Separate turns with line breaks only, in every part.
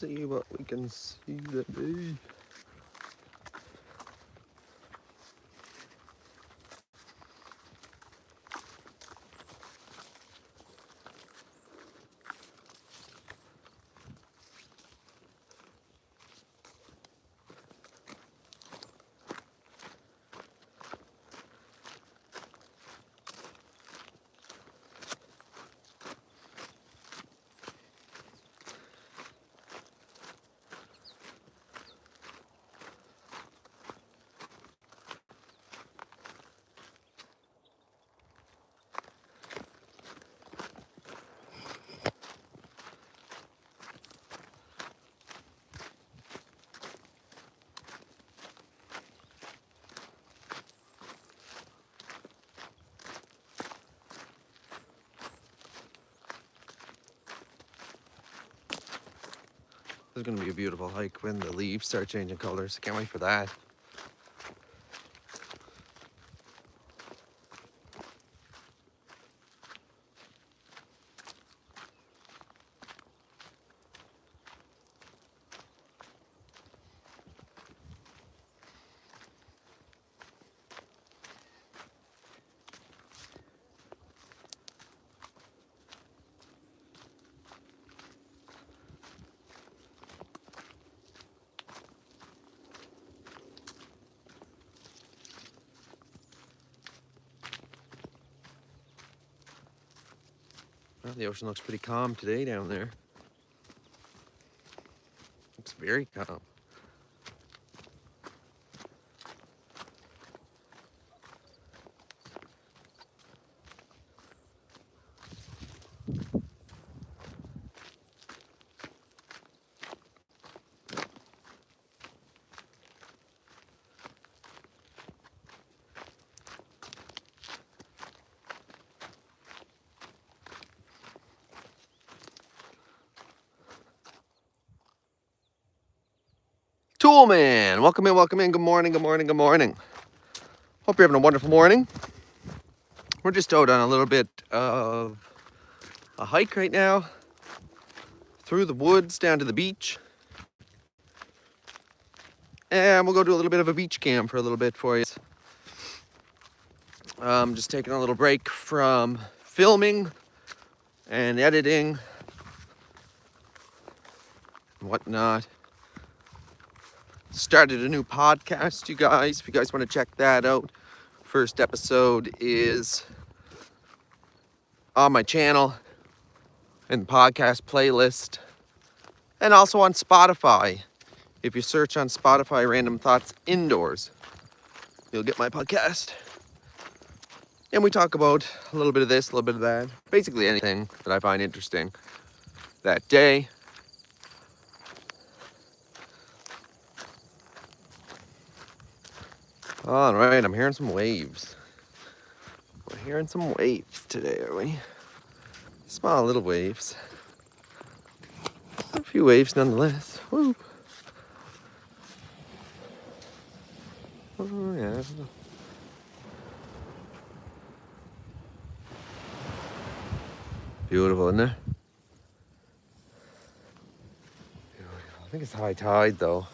see what we can see today. This is going to be a beautiful hike when the leaves start changing colors. Can't wait for that. Well, the ocean looks pretty calm today down there. Looks very calm. Toolman, welcome in, welcome in. Good morning, good morning, good morning. Hope you're having a wonderful morning. We're just out on a little bit of a hike right now through the woods down to the beach. And we'll go do a little bit of a beach cam for a little bit for you. Just taking a little break from filming and editing and whatnot. Started a new podcast, you guys, if you guys want to check that out. First episode is on my channel and podcast playlist, and also on Spotify. If you search on Spotify Random Thoughts Indoors, you'll get my podcast. And we talk about a little bit of this, a little bit of that, basically anything that I find interesting that day. All right, I'm hearing some waves. We're hearing some waves today, are we? Small little waves. A few waves nonetheless. Woo. Oh, yeah. Beautiful, isn't it? I think it's high tide, though.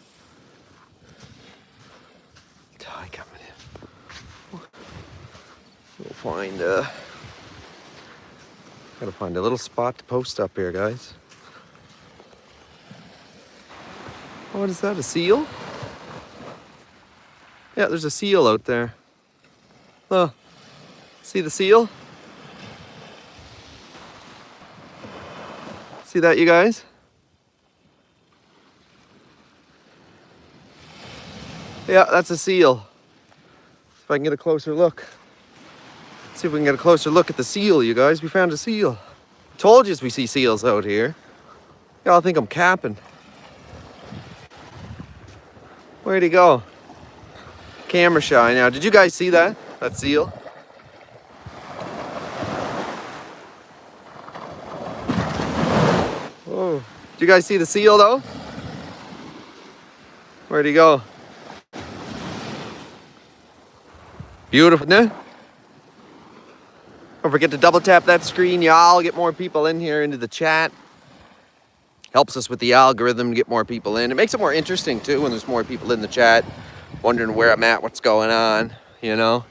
Tide coming in. We'll find gotta find a little spot to post up here, guys. Oh, what is that? A seal? Yeah, there's a seal out there. Oh, see the seal? See that, you guys? Yeah, that's a seal. If I can get a closer look. See if we can get a closer look at the seal, you guys. We found a seal. Told you we see seals out here. Y'all think I'm capping. Where'd he go? Camera shy now. Did you guys see that? That seal? Whoa. Did you guys see the seal though? Where'd he go? Beautiful, isn't it? Don't forget to double tap that screen, y'all. Get more people in here into the chat. Helps us with the algorithm to get more people in. It makes it more interesting too when there's more people in the chat, wondering where I'm at, what's going on, you know.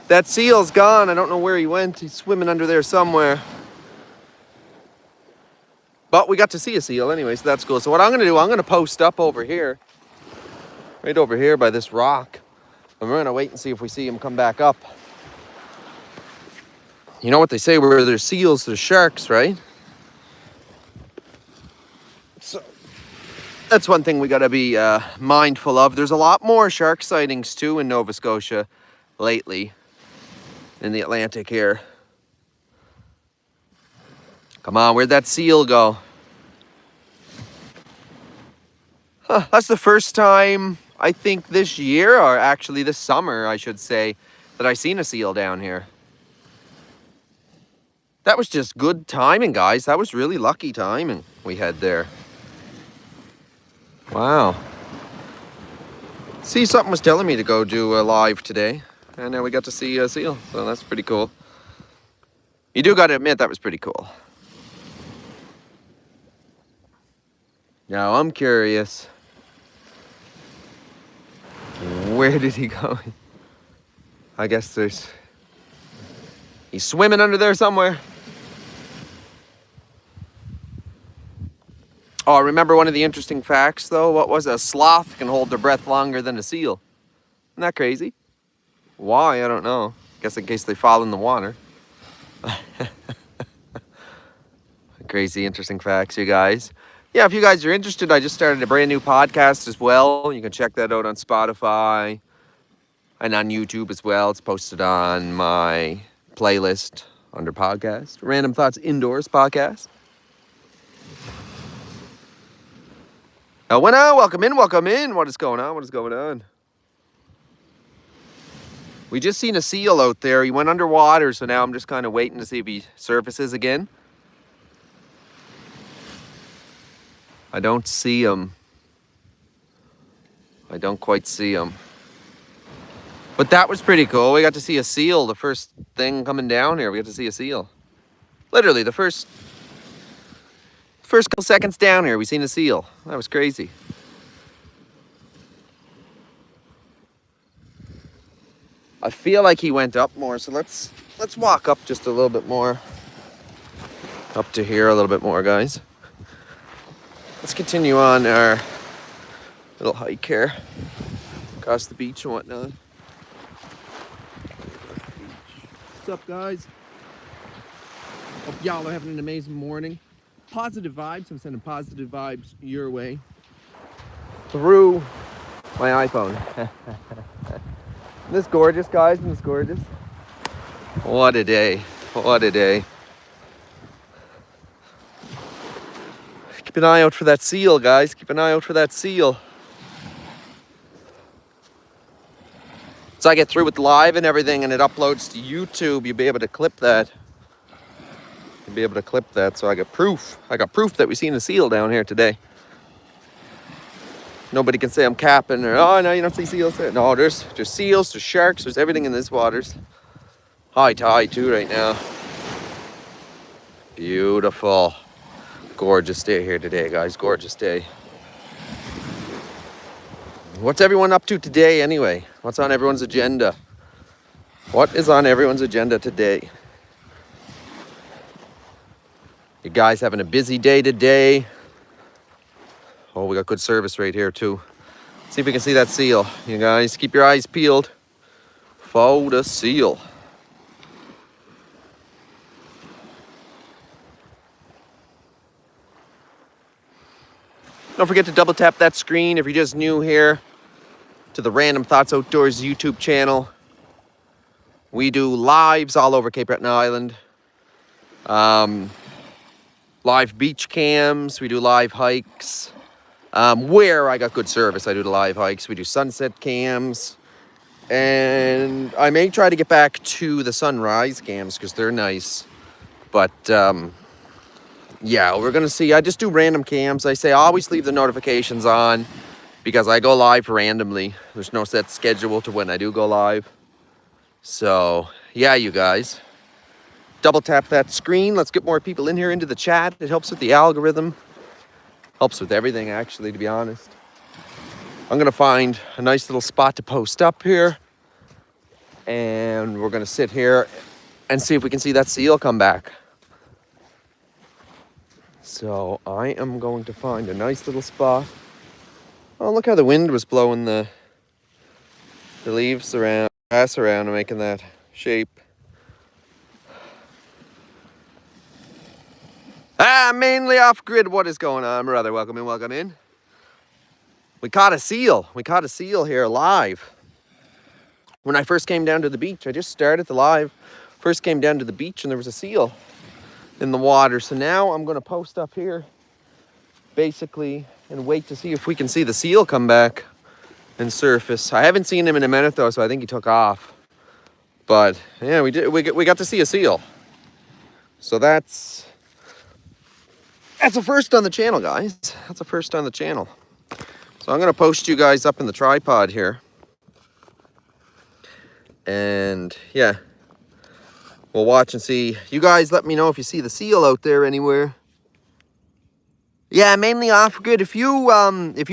That seal's gone. I don't know where he went. He's swimming under there somewhere. But we got to see a seal anyway, so that's cool. So what I'm going to do, I'm going to post up over here, right over here by this rock. And we're going to wait and see if we see him come back up. You know what they say, where there's seals, there's sharks, right? So that's one thing we got to be mindful of. There's a lot more shark sightings too in Nova Scotia lately in the Atlantic here. Come on, where'd that seal go? Huh, that's the first time, I think this year, or actually this summer, I should say, that I seen a seal down here. That was just good timing, guys. That was really lucky timing we had there. Wow. See, something was telling me to go do a live today, and now we got to see a seal, so that's pretty cool. You do got to admit, that was pretty cool. Now, I'm curious. Where did he go? I guess he's swimming under there somewhere. Oh, remember one of the interesting facts, though? What was it? A sloth can hold their breath longer than a seal. Isn't that crazy? Why? I don't know. Guess in case they fall in the water. Crazy, interesting facts, you guys. Yeah, if you guys are interested, I just started a brand new podcast as well. You can check that out on Spotify and on YouTube as well. It's posted on my playlist under podcast. Random Thoughts Indoors podcast. Welcome in, welcome in. What is going on? What is going on? We just seen a seal out there. He went underwater, so now I'm just kind of waiting to see if he surfaces again. I don't see him. I don't quite see him. But that was pretty cool. We got to see a seal, the first thing coming down here. We got to see a seal. Literally, the first couple seconds down here, we seen a seal. That was crazy. I feel like he went up more, so let's walk up just a little bit more. Up to here a little bit more, guys. Let's continue on our little hike here across the beach and whatnot. What's up, guys? Hope y'all are having an amazing morning. Positive vibes. I'm sending positive vibes your way through my iPhone. Isn't this gorgeous, guys? Isn't this gorgeous? What a day. What a day. Keep an eye out for that seal, guys. Keep an eye out for that seal. Once I get through with live and everything and it uploads to YouTube, you'll be able to clip that. You'll be able to clip that, so I got proof. I got proof that we seen a seal down here today. Nobody can say I'm capping or, oh, no, you don't see seals there. No, there's seals, there's sharks, there's everything in these waters. High tide too right now. Beautiful. Gorgeous day here today, guys. Gorgeous day. What's everyone up to today anyway? What's on everyone's agenda? What is on everyone's agenda today? You guys having a busy day today? Oh, we got good service right here too. See if we can see that seal. You guys, keep your eyes peeled for the seal. Don't forget to double tap that screen if you're just new here to the Random Thoughts Outdoors YouTube channel. We do lives all over Cape Breton Island. Live beach cams. We do live hikes. Where I got good service, I do the live hikes. We do sunset cams. And I may try to get back to the sunrise cams because they're nice. But yeah, we're going to see. I just do random cams. I say I always leave the notifications on because I go live randomly. There's no set schedule to when I do go live. So, yeah, you guys. Double tap that screen. Let's get more people in here into the chat. It helps with the algorithm. Helps with everything, actually, to be honest. I'm gonna find a nice little spot to post up here, and we're gonna sit here and see if we can see that seal come back. So I am going to find a nice little spot. Oh, look how the wind was blowing the leaves around, grass around, and making that shape. Mainly off grid. What is going on, brother? Welcome in, welcome in. We caught a seal. We caught a seal here live. When I first came down to the beach, I just started the live. First came down to the beach and there was a seal in the water. So now I'm going to post up here basically and wait to see if we can see the seal come back and surface. I haven't seen him in a minute though, so I think he took off. But yeah, we got to see a seal. So that's a first on the channel, guys. That's a first on the channel. So I'm going to post you guys up in the tripod here. And yeah, we'll watch and see. You guys let me know if you see the seal out there anywhere. Yeah, mainly off grid. If you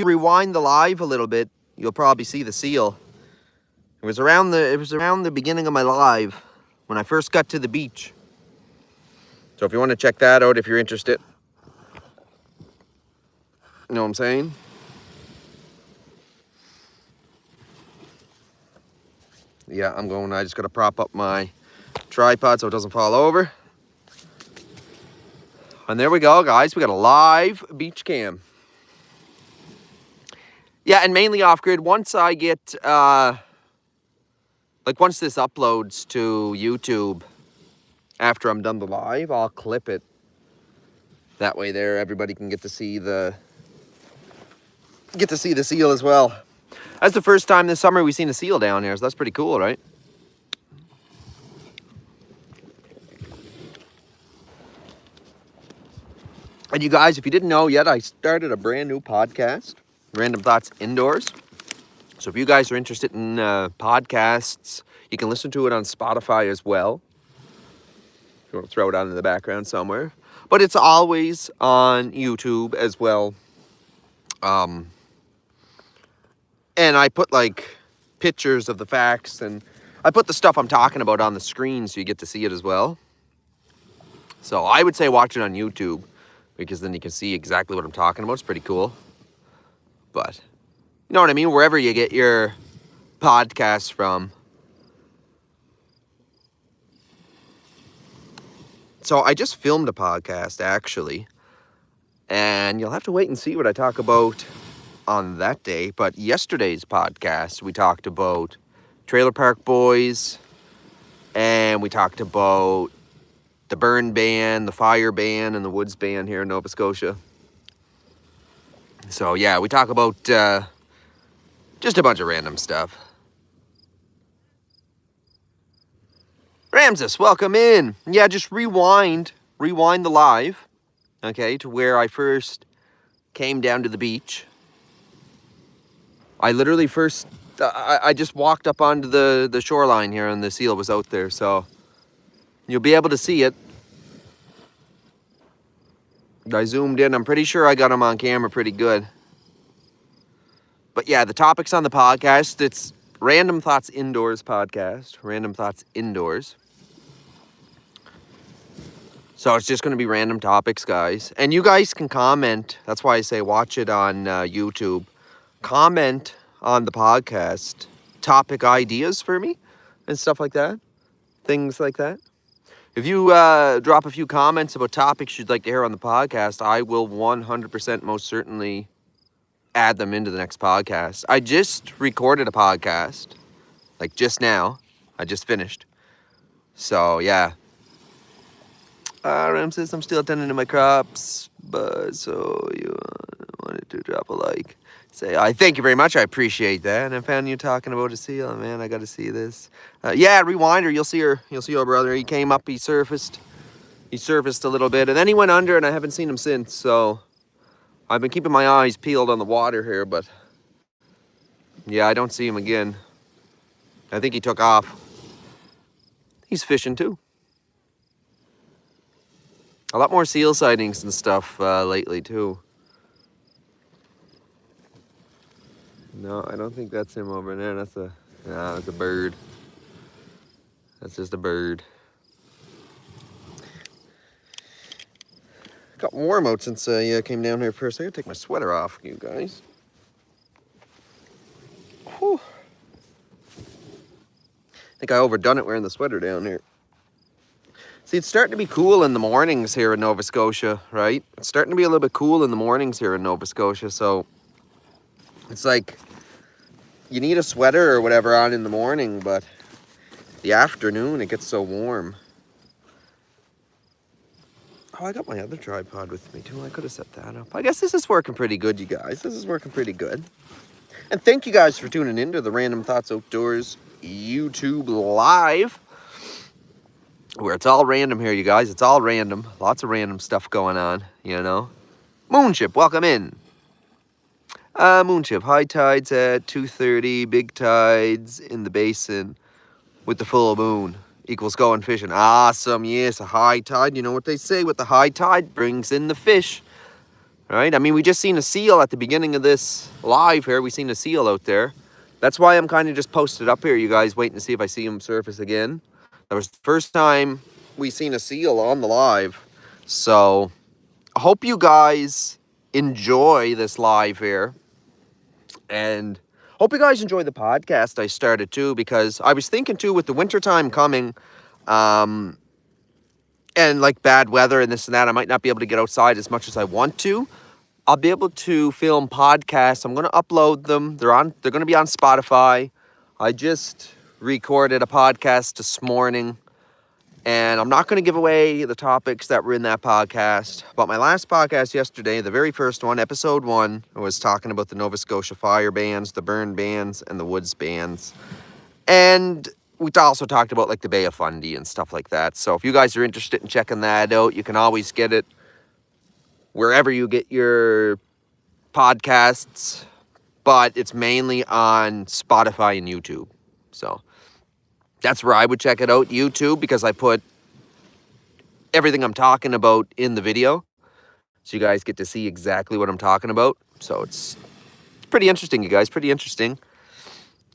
rewind the live a little bit, you'll probably see the seal. It was around the beginning of my live when I first got to the beach. So if you want to check that out, if you're interested. You know what I'm saying? Yeah, I just got to prop up my tripod so it doesn't fall over. And there we go, guys. We got a live beach cam. Yeah, and mainly off grid. Once I get, once this uploads to YouTube, after I'm done the live, I'll clip it. That way there, everybody can get to see the seal as well. That's the first time this summer we've seen a seal down here, so that's pretty cool, right? And you guys, if you didn't know yet, I started a brand new podcast, Random Thoughts Indoors. So if you guys are interested in podcasts, you can listen to it on Spotify as well. If you want to throw it on in the background somewhere. But it's always on YouTube as well. And I put like pictures of the facts, and I put the stuff I'm talking about on the screen so you get to see it as well. So I would say watch it on YouTube, because then you can see exactly what I'm talking about. It's pretty cool. But you know what I mean? Wherever you get your podcasts from. So I just filmed a podcast, actually. And you'll have to wait and see what I talk about on that day. But yesterday's podcast, we talked about Trailer Park Boys. And we talked about the burn ban, the fire ban, and the woods ban here in Nova Scotia. So yeah, we talk about just a bunch of random stuff. Ramses, welcome in. Yeah, just rewind the live, okay, to where I first came down to the beach. I literally I just walked up onto the shoreline here, and the seal was out there, so you'll be able to see it. I zoomed in. I'm pretty sure I got him on camera pretty good. But yeah, the topics on the podcast, it's Random Thoughts Indoors podcast. Random Thoughts Indoors. So it's just going to be random topics, guys. And you guys can comment. That's why I say watch it on YouTube. Comment on the podcast topic ideas for me and stuff like that. Things like that. If you drop a few comments about topics you'd like to hear on the podcast, I will 100% most certainly add them into the next podcast. I just recorded a podcast, like just now. I just finished. So, yeah. Ram says, I'm still tending to my crops, but so you wanted to drop a like. Say, I thank you very much. I appreciate that. And I found you talking about a seal. Man, I got to see this. Yeah, rewinder. You'll see her. You'll see your brother. He came up. He surfaced. He surfaced a little bit, and then he went under, and I haven't seen him since. So I've been keeping my eyes peeled on the water here, but yeah, I don't see him again. I think he took off. He's fishing too. A lot more seal sightings and stuff lately too. No, I don't think that's him over there. That's a bird. That's just a bird. Got warm out since I came down here first. I gotta take my sweater off, you guys. Whew. I think I overdone it wearing the sweater down here. See, it's starting to be cool in the mornings here in Nova Scotia, right? It's starting to be a little bit cool in the mornings here in Nova Scotia, so it's like you need a sweater or whatever on in the morning, but the afternoon it gets so warm. Oh, I got my other tripod with me too. I could have set that up. I guess this is working pretty good, you guys. This is working pretty good. And thank you guys for tuning in to the Random Thoughts Outdoors YouTube Live, where it's all random here, you guys. It's all random. Lots of random stuff going on, you know. Moonship, welcome in. Moonship, high tides at 2:30, big tides in the basin with the full moon equals going fishing. Awesome, yes, a high tide. You know what they say, with the high tide brings in the fish, right? I mean, we just seen a seal at the beginning of this live here. We seen a seal out there. That's why I'm kind of just posted up here, you guys, waiting to see if I see him surface again. That was the first time we seen a seal on the live. So I hope you guys enjoy this live here. And hope you guys enjoy the podcast I started too, because I was thinking too, with the wintertime coming, and like bad weather and this and that, I might not be able to get outside as much as I want to. I'll be able to film podcasts. I'm going to upload them. They're going to be on Spotify. I just recorded a podcast this morning, and I'm not going to give away the topics that were in that podcast. But my last podcast yesterday, the very first one, episode 1, I was talking about the Nova Scotia fire bans, the burn bans, and the woods bans. And we also talked about like the Bay of Fundy and stuff like that. So if you guys are interested in checking that out, you can always get it wherever you get your podcasts. But it's mainly on Spotify and YouTube. So that's where I would check it out, YouTube, because I put everything I'm talking about in the video. So you guys get to see exactly what I'm talking about. So it's pretty interesting, you guys, pretty interesting.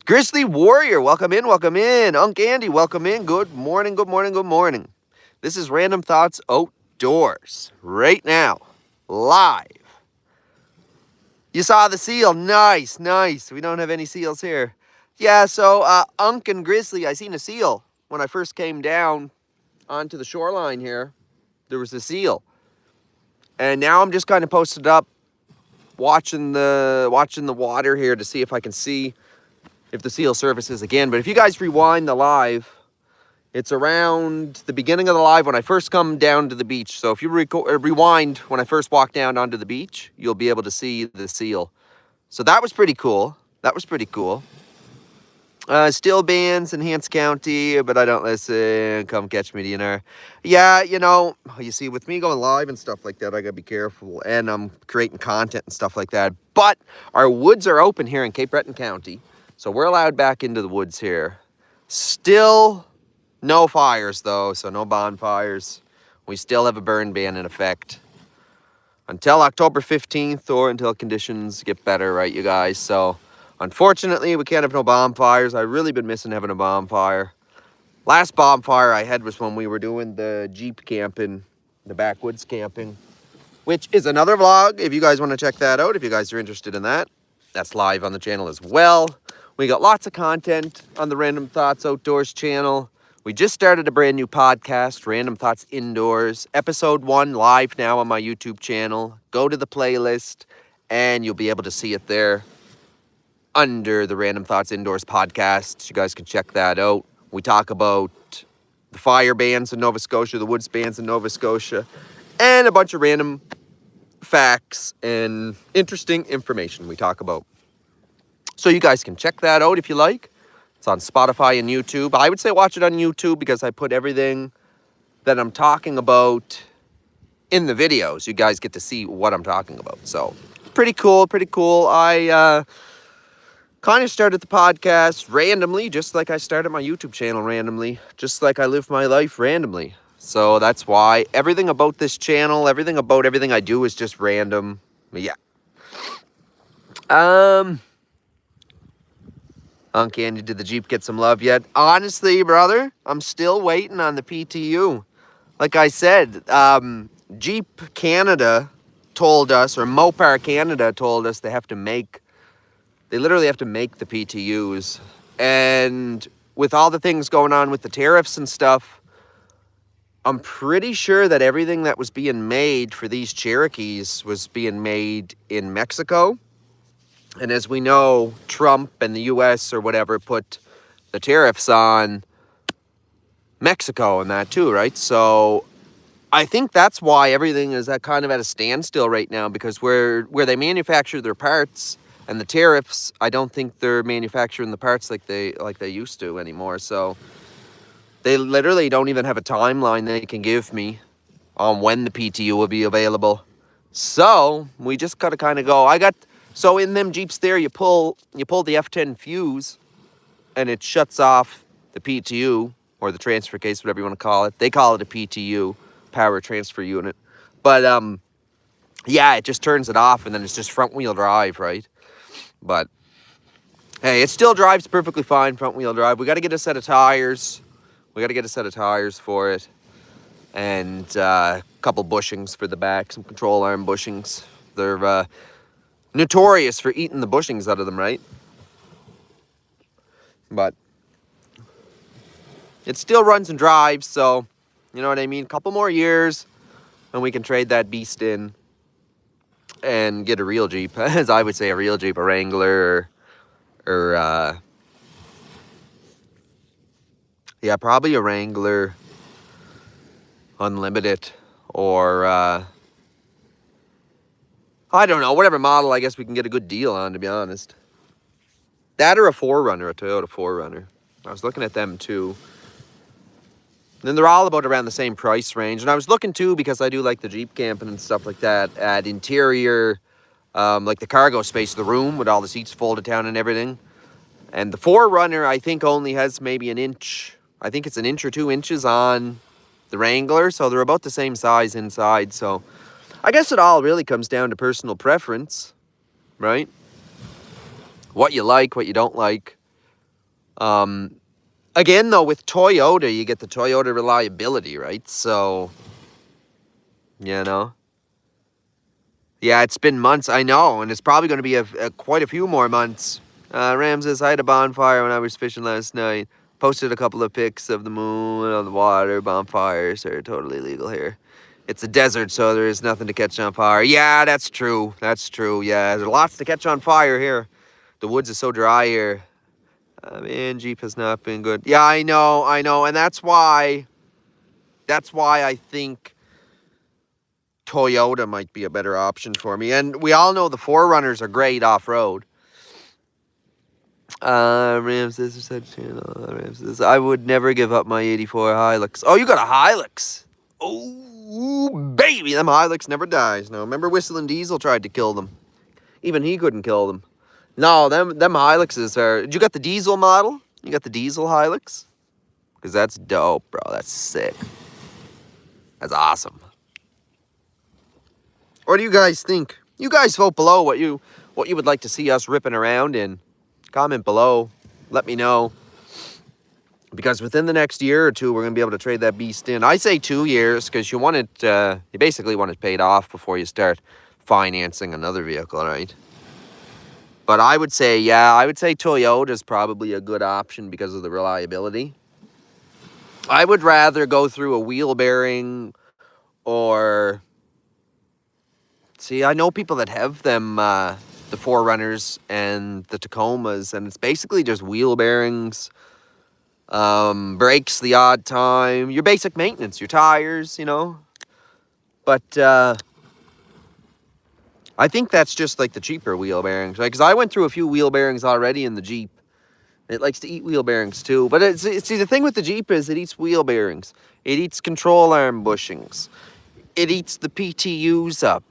Grizzly Warrior, welcome in, welcome in. Unc Andy, welcome in. Good morning, good morning, good morning. This is Random Thoughts Outdoors, right now, live. You saw the seal, nice, nice. We don't have any seals here. Yeah, so Unc and Grizzly, I seen a seal when I first came down onto the shoreline here. There was a seal. And now I'm just kind of posted up watching the water here to see if I can see if the seal surfaces again. But if you guys rewind the live, it's around the beginning of the live when I first come down to the beach. So if you rewind when I first walked down onto the beach, you'll be able to see the seal. So that was pretty cool. That was pretty cool. Still bans in Hants County, but I don't listen. Come catch me, dinner. Yeah, you know, you see, with me going live and stuff like that, I gotta be careful. And I'm creating content and stuff like that. But our woods are open here in Cape Breton County, so we're allowed back into the woods here. Still no fires, though, so no bonfires. We still have a burn ban in effect until October 15th or until conditions get better, right, you guys? So unfortunately, we can't have no bonfires. I've really been missing having a bonfire. Last bonfire I had was when we were doing the Jeep camping, the backwoods camping, which is another vlog if you guys want to check that out, if you guys are interested in that. That's live on the channel as well. We got lots of content on the Random Thoughts Outdoors channel. We just started a brand new podcast, Random Thoughts Indoors. Episode 1 live now on my YouTube channel. Go to the playlist and you'll be able to see it there under the Random Thoughts Indoors podcast. You guys can check that out. We talk about the fire bans in Nova Scotia, the woods bans in Nova Scotia, and a bunch of random facts and interesting information we talk about. So you guys can check that out if you like. It's on Spotify and YouTube. I would say watch it on YouTube because I put everything that I'm talking about in the videos. You guys get to see what I'm talking about. So pretty cool, pretty cool. I kind of started the podcast randomly, just like I started my YouTube channel randomly, just like I live my life randomly. So that's why everything about this channel, everything about everything I do is just random. But yeah. Uncanny, did the Jeep get some love yet? Honestly, brother, I'm still waiting on the PTU. Like I said, Jeep Canada told us, or Mopar Canada told us they literally have to make the PTUs. And with all the things going on with the tariffs and stuff, I'm pretty sure that everything that was being made for these Cherokees was being made in Mexico. And as we know, Trump and the US or whatever put the tariffs on Mexico and that too, right? So I think that's why everything is kind of at a standstill right now, because where they manufacture their parts and the tariffs, I don't think they're manufacturing the parts like they used to anymore. So they literally don't even have a timeline they can give me on when the PTU will be available. So we just gotta kind of go. So in them Jeeps there, you pull the F10 fuse, and it shuts off the PTU, or the transfer case, whatever you want to call it. They call it a PTU, power transfer unit. But yeah, it just turns it off, and then it's just front wheel drive, right? But hey, it still drives perfectly fine, front wheel drive. We got to get a set of tires. We got to get a set of tires for it, and a couple bushings for the back, some control arm bushings. They're notorious for eating the bushings out of them, right? But it still runs and drives, so you know what I mean? A couple more years, and we can trade that beast in and get a real Jeep, as I would say, a real Jeep, a Wrangler, or yeah, probably a Wrangler Unlimited, or I don't know, whatever model I guess we can get a good deal on, to be honest. That or a 4Runner, a Toyota 4Runner. I was looking at them too. And they're all about around the same price range. And I was looking too, because I do like the Jeep camping and stuff like that, at interior, like the cargo space of the room with all the seats folded down and everything. And the 4Runner, I think, only has maybe an inch. I think it's an inch or 2 inches on the Wrangler. So they're about the same size inside. So I guess it all really comes down to personal preference, right? What you like, what you don't like. Again, though, with Toyota, you get the Toyota reliability, right? So, you know. Yeah, it's been months, I know, and it's probably going to be quite a few more months. Ram says, I had a bonfire when I was fishing last night. Posted a couple of pics of the moon on the water. Bonfires are totally legal here. It's a desert, so there is nothing to catch on fire. Yeah, that's true. That's true. Yeah, there's lots to catch on fire here. The woods is so dry here. Man, Jeep has not been good. Yeah, I know. And that's why I think Toyota might be a better option for me. And we all know the 4Runners are great off-road. Ram says, I would never give up my 84 Hilux. Oh, you got a Hilux. Oh, baby, them Hilux never dies. Now, remember Whistling Diesel tried to kill them. Even he couldn't kill them. No, them Hiluxes are... You got the diesel model? You got the diesel Hilux? Because that's dope, bro. That's sick. That's awesome. What do you guys think? You guys vote below what you would like to see us ripping around in. Comment below. Let me know. Because within the next year or two, we're going to be able to trade that beast in. I say 2 years because you want it... you basically want it paid off before you start financing another vehicle, right? But I would say, Toyota is probably a good option because of the reliability. I would rather go through a wheel bearing or... See, I know people that have them, the 4Runners and the Tacomas, and it's basically just wheel bearings, brakes the odd time, your basic maintenance, your tires, you know. But I think that's just like the cheaper wheel bearings, right? Because I went through a few wheel bearings already in the Jeep. It likes to eat wheel bearings too. But see, the thing with the Jeep is it eats wheel bearings. It eats control arm bushings. It eats the PTUs up.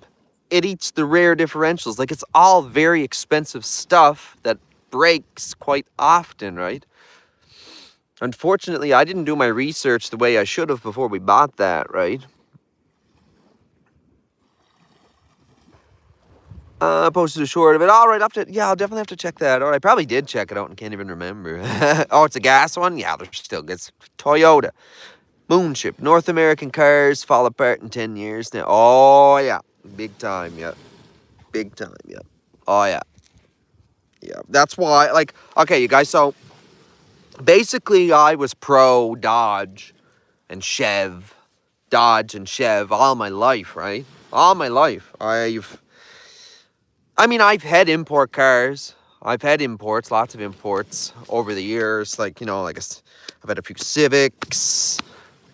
It eats the rear differentials. Like, it's all very expensive stuff that breaks quite often, right? Unfortunately, I didn't do my research the way I should have before we bought that, right? Posted a short of it. All right, I'll definitely have to check that out. I probably did check it out and can't even remember. Oh, it's a gas one? Yeah, they're still good. It's Toyota. Moonship. North American cars fall apart in 10 years now. Oh, yeah. Big time, yeah. Big time, yeah. Oh, yeah. Yeah, that's why, like, okay, you guys, so basically I was pro Dodge and Chev all my life, right? All my life. I've had import cars. I've had imports, lots of imports over the years. Like, I've had a few Civics,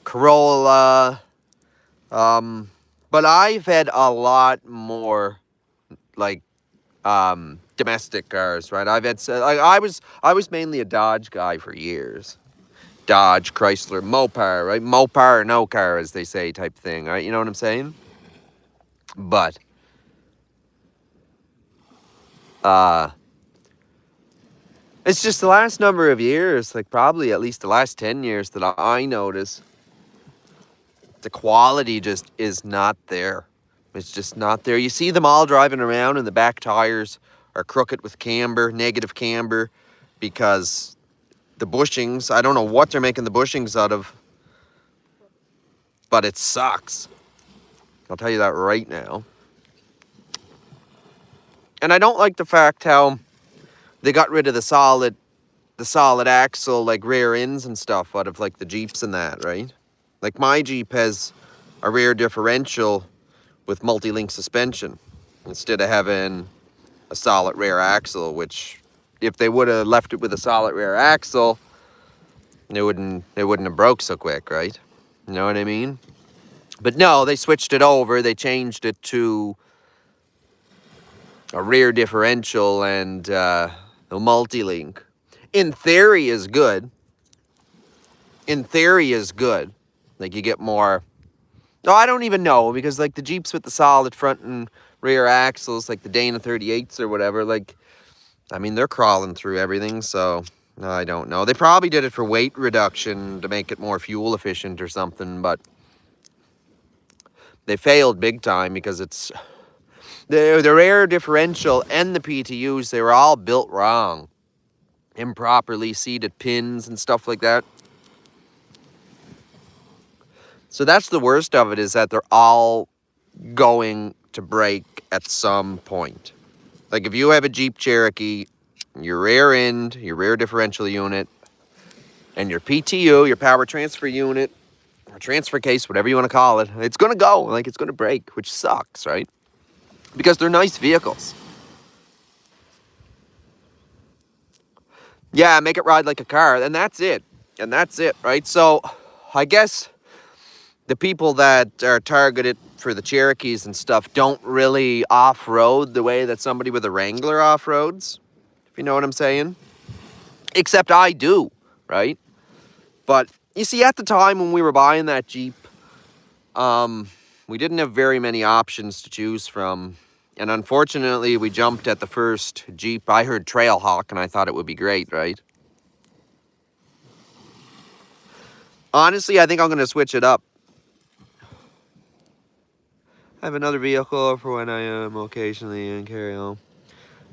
Corolla. But I've had a lot more, like, domestic cars, right? I was mainly a Dodge guy for years. Dodge, Chrysler, Mopar, right? Mopar or no car, as they say, type thing, right? You know what I'm saying? But, it's just the last number of years, like probably at least the last 10 years that I notice, the quality just is not there. It's just not there. You see them all driving around and the back tires are crooked with camber, negative camber, because the bushings, I don't know what they're making the bushings out of, but it sucks. I'll tell you that right now. And I don't like the fact how they got rid of the solid axle, like rear ends and stuff out of like the Jeeps and that, right? Like my Jeep has a rear differential with multi-link suspension instead of having a solid rear axle, which if they would have left it with a solid rear axle, it wouldn't have broke so quick, right? You know what I mean? But no, they switched it over. They changed it to a rear differential and a multi-link. In theory is good. Like you get more. No, I don't even know, because like the Jeeps with the solid front and rear axles, like the Dana 38s or whatever, like, I mean, they're crawling through everything, so I don't know. They probably did it for weight reduction to make it more fuel efficient or something, but they failed big time because it's the rear differential and the PTUs, they were all built wrong. Improperly seated pins and stuff like that. So that's the worst of it, is that they're all going to break at some point. Like if you have a Jeep Cherokee, your rear end, your rear differential unit, and your PTU, your power transfer unit, or transfer case, whatever you want to call it, it's going to go. Like it's going to break, which sucks, right? Because they're nice vehicles. Yeah, make it ride like a car, and that's it. Right? So I guess the people that are targeted for the Cherokees and stuff don't really off-road the way that somebody with a Wrangler off-roads, if you know what I'm saying. Except I do, right? But you see, at the time when we were buying that Jeep, we didn't have very many options to choose from. And unfortunately, we jumped at the first Jeep. I heard Trailhawk, and I thought it would be great, right? Honestly, I think I'm going to switch it up. I have another vehicle for when I am occasionally in carry-on.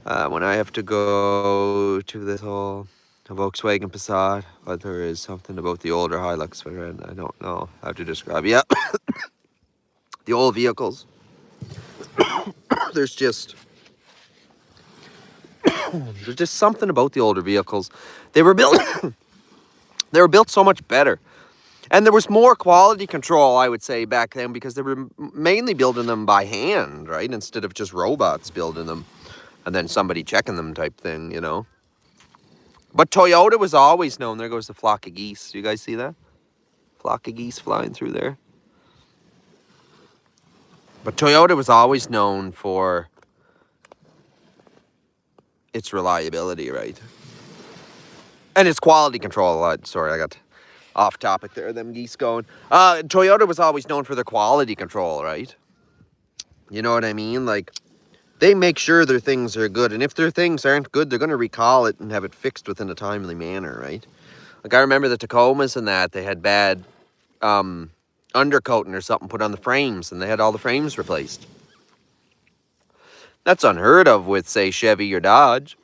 When I have to go to this whole Volkswagen Passat, but there is something about the older Hilux, and I don't know how to describe it. Yeah. The old vehicles. There's just something about the older vehicles. They were built so much better. And there was more quality control, I would say, back then, because they were mainly building them by hand, right? Instead of just robots building them and then somebody checking them type thing, you know? But Toyota was always known. There goes the flock of geese. You guys see that? Flock of geese flying through there. But Toyota was always known for its reliability, right? And its quality control. Sorry, I got off topic there, them geese going. Toyota was always known for their quality control, right? You know what I mean? Like, they make sure their things are good. And if their things aren't good, they're going to recall it and have it fixed within a timely manner, right? Like, I remember the Tacomas and that, they had bad undercoating or something put on the frames, and they had all the frames replaced. That's unheard of with, say, Chevy or Dodge,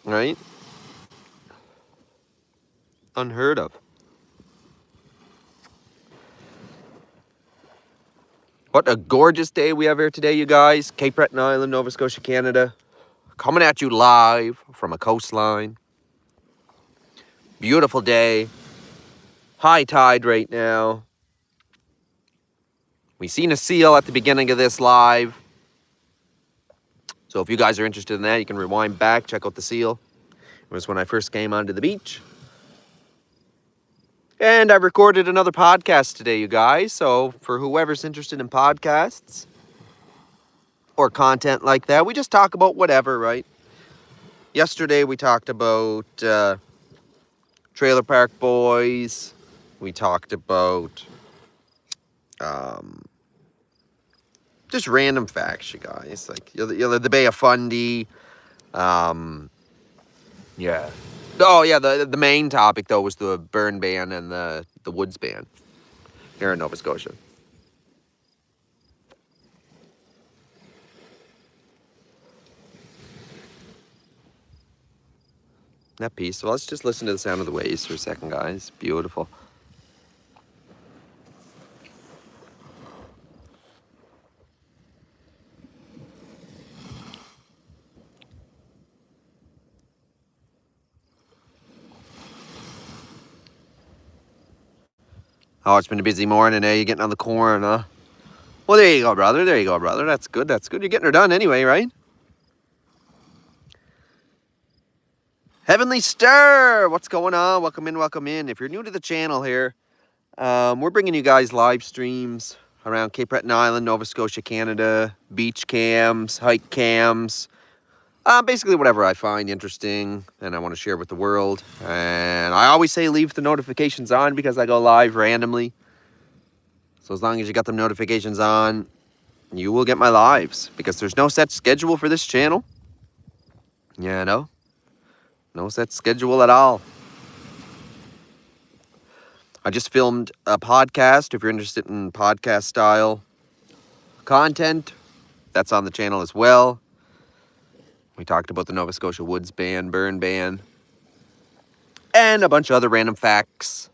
right? Unheard of. What a gorgeous day we have here today, you guys. Cape Breton Island, Nova Scotia, Canada. Coming at you live from a coastline. Beautiful day. High tide right now. We seen a seal at the beginning of this live. So if you guys are interested in that, you can rewind back, check out the seal. It was when I first came onto the beach. And I recorded another podcast today, you guys. So for whoever's interested in podcasts or content like that, we just talk about whatever, right? Yesterday we talked about Trailer Park Boys. We talked about just random facts, you guys. Like the Bay of Fundy. Yeah. Oh, yeah, the main topic, though, was the burn ban and the woods ban here in Nova Scotia. That piece. So let's just listen to the sound of the waves for a second, guys. Beautiful. Oh, it's been a busy morning, eh? You're getting on the corn, huh? Well, there you go, brother. There you go, brother. That's good. That's good. You're getting her done anyway, right? Heavenly Star, what's going on? Welcome in, welcome in. If you're new to the channel here, we're bringing you guys live streams around Cape Breton Island, Nova Scotia, Canada, beach cams, hike cams, basically whatever I find interesting and I want to share with the world. And I always say leave the notifications on because I go live randomly. So as long as you got the notifications on, you will get my lives because there's no set schedule for this channel. Yeah, no set schedule at all. I just filmed a podcast. If you're interested in podcast style content, that's on the channel as well. We talked about the Nova Scotia woods ban, burn ban, and a bunch of other random facts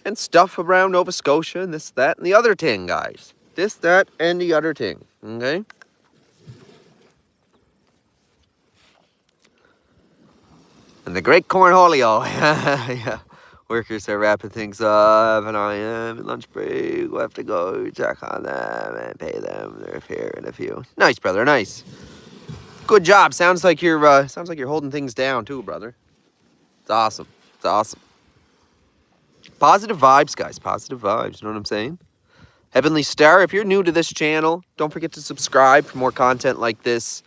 and stuff around Nova Scotia and this, that, and the other thing, guys. This, that, and the other thing, okay? And the great cornholio. Yeah. Workers are wrapping things up, and I am in lunch break. We'll have to go check on them and pay them. They're here in a few. Nice, brother, nice. Good job. Sounds like you're holding things down too, brother. It's awesome. It's awesome. Positive vibes, guys. Positive vibes. You know what I'm saying? Heavenly Star, if you're new to this channel, don't forget to subscribe for more content like this.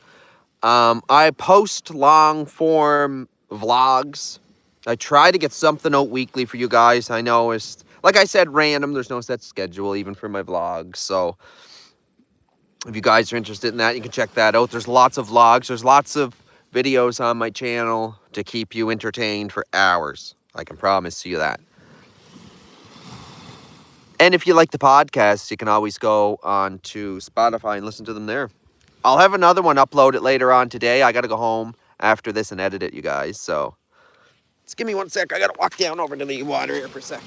I post long form vlogs. I try to get something out weekly for you guys. I know it's, like I said, random. There's no set schedule even for my vlogs. So if you guys are interested in that, you can check that out. There's lots of vlogs. There's lots of videos on my channel to keep you entertained for hours. I can promise you that. And if you like the podcast, you can always go on to Spotify and listen to them there. I'll have another one uploaded later on today. I got to go home after this and edit it, you guys. So just give me 1 sec. I got to walk down over to the water here for a sec.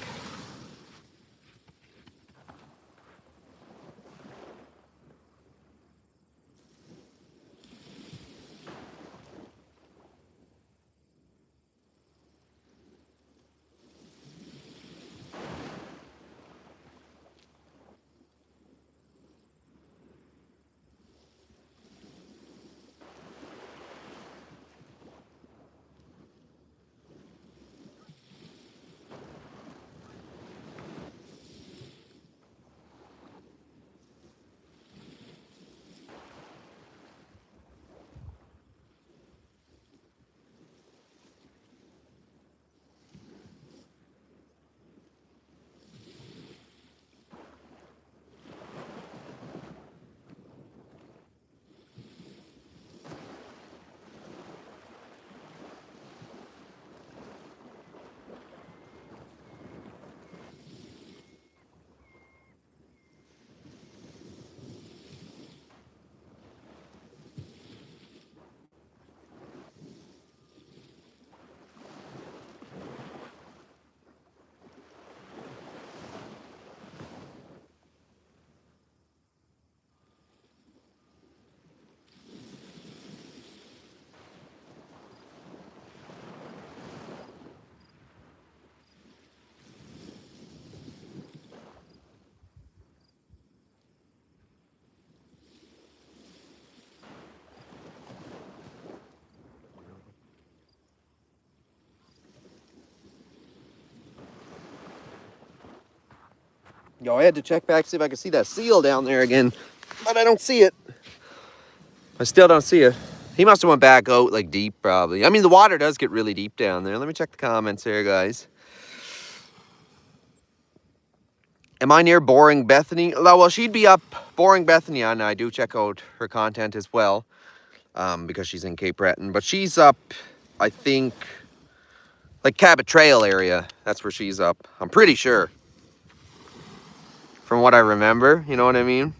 Yo, I had to check back, see if I could see that seal down there again, but I don't see it. I still don't see it. He must have went back out like deep probably. I mean, the water does get really deep down there. Let me check the comments here, guys. Am I near Boring Bethany? Well, she'd be up Boring Bethany, and I do check out her content as well, because she's in Cape Breton. But she's up, I think, like Cabot Trail area. That's where she's up. I'm pretty sure. From what I remember, you know what I mean?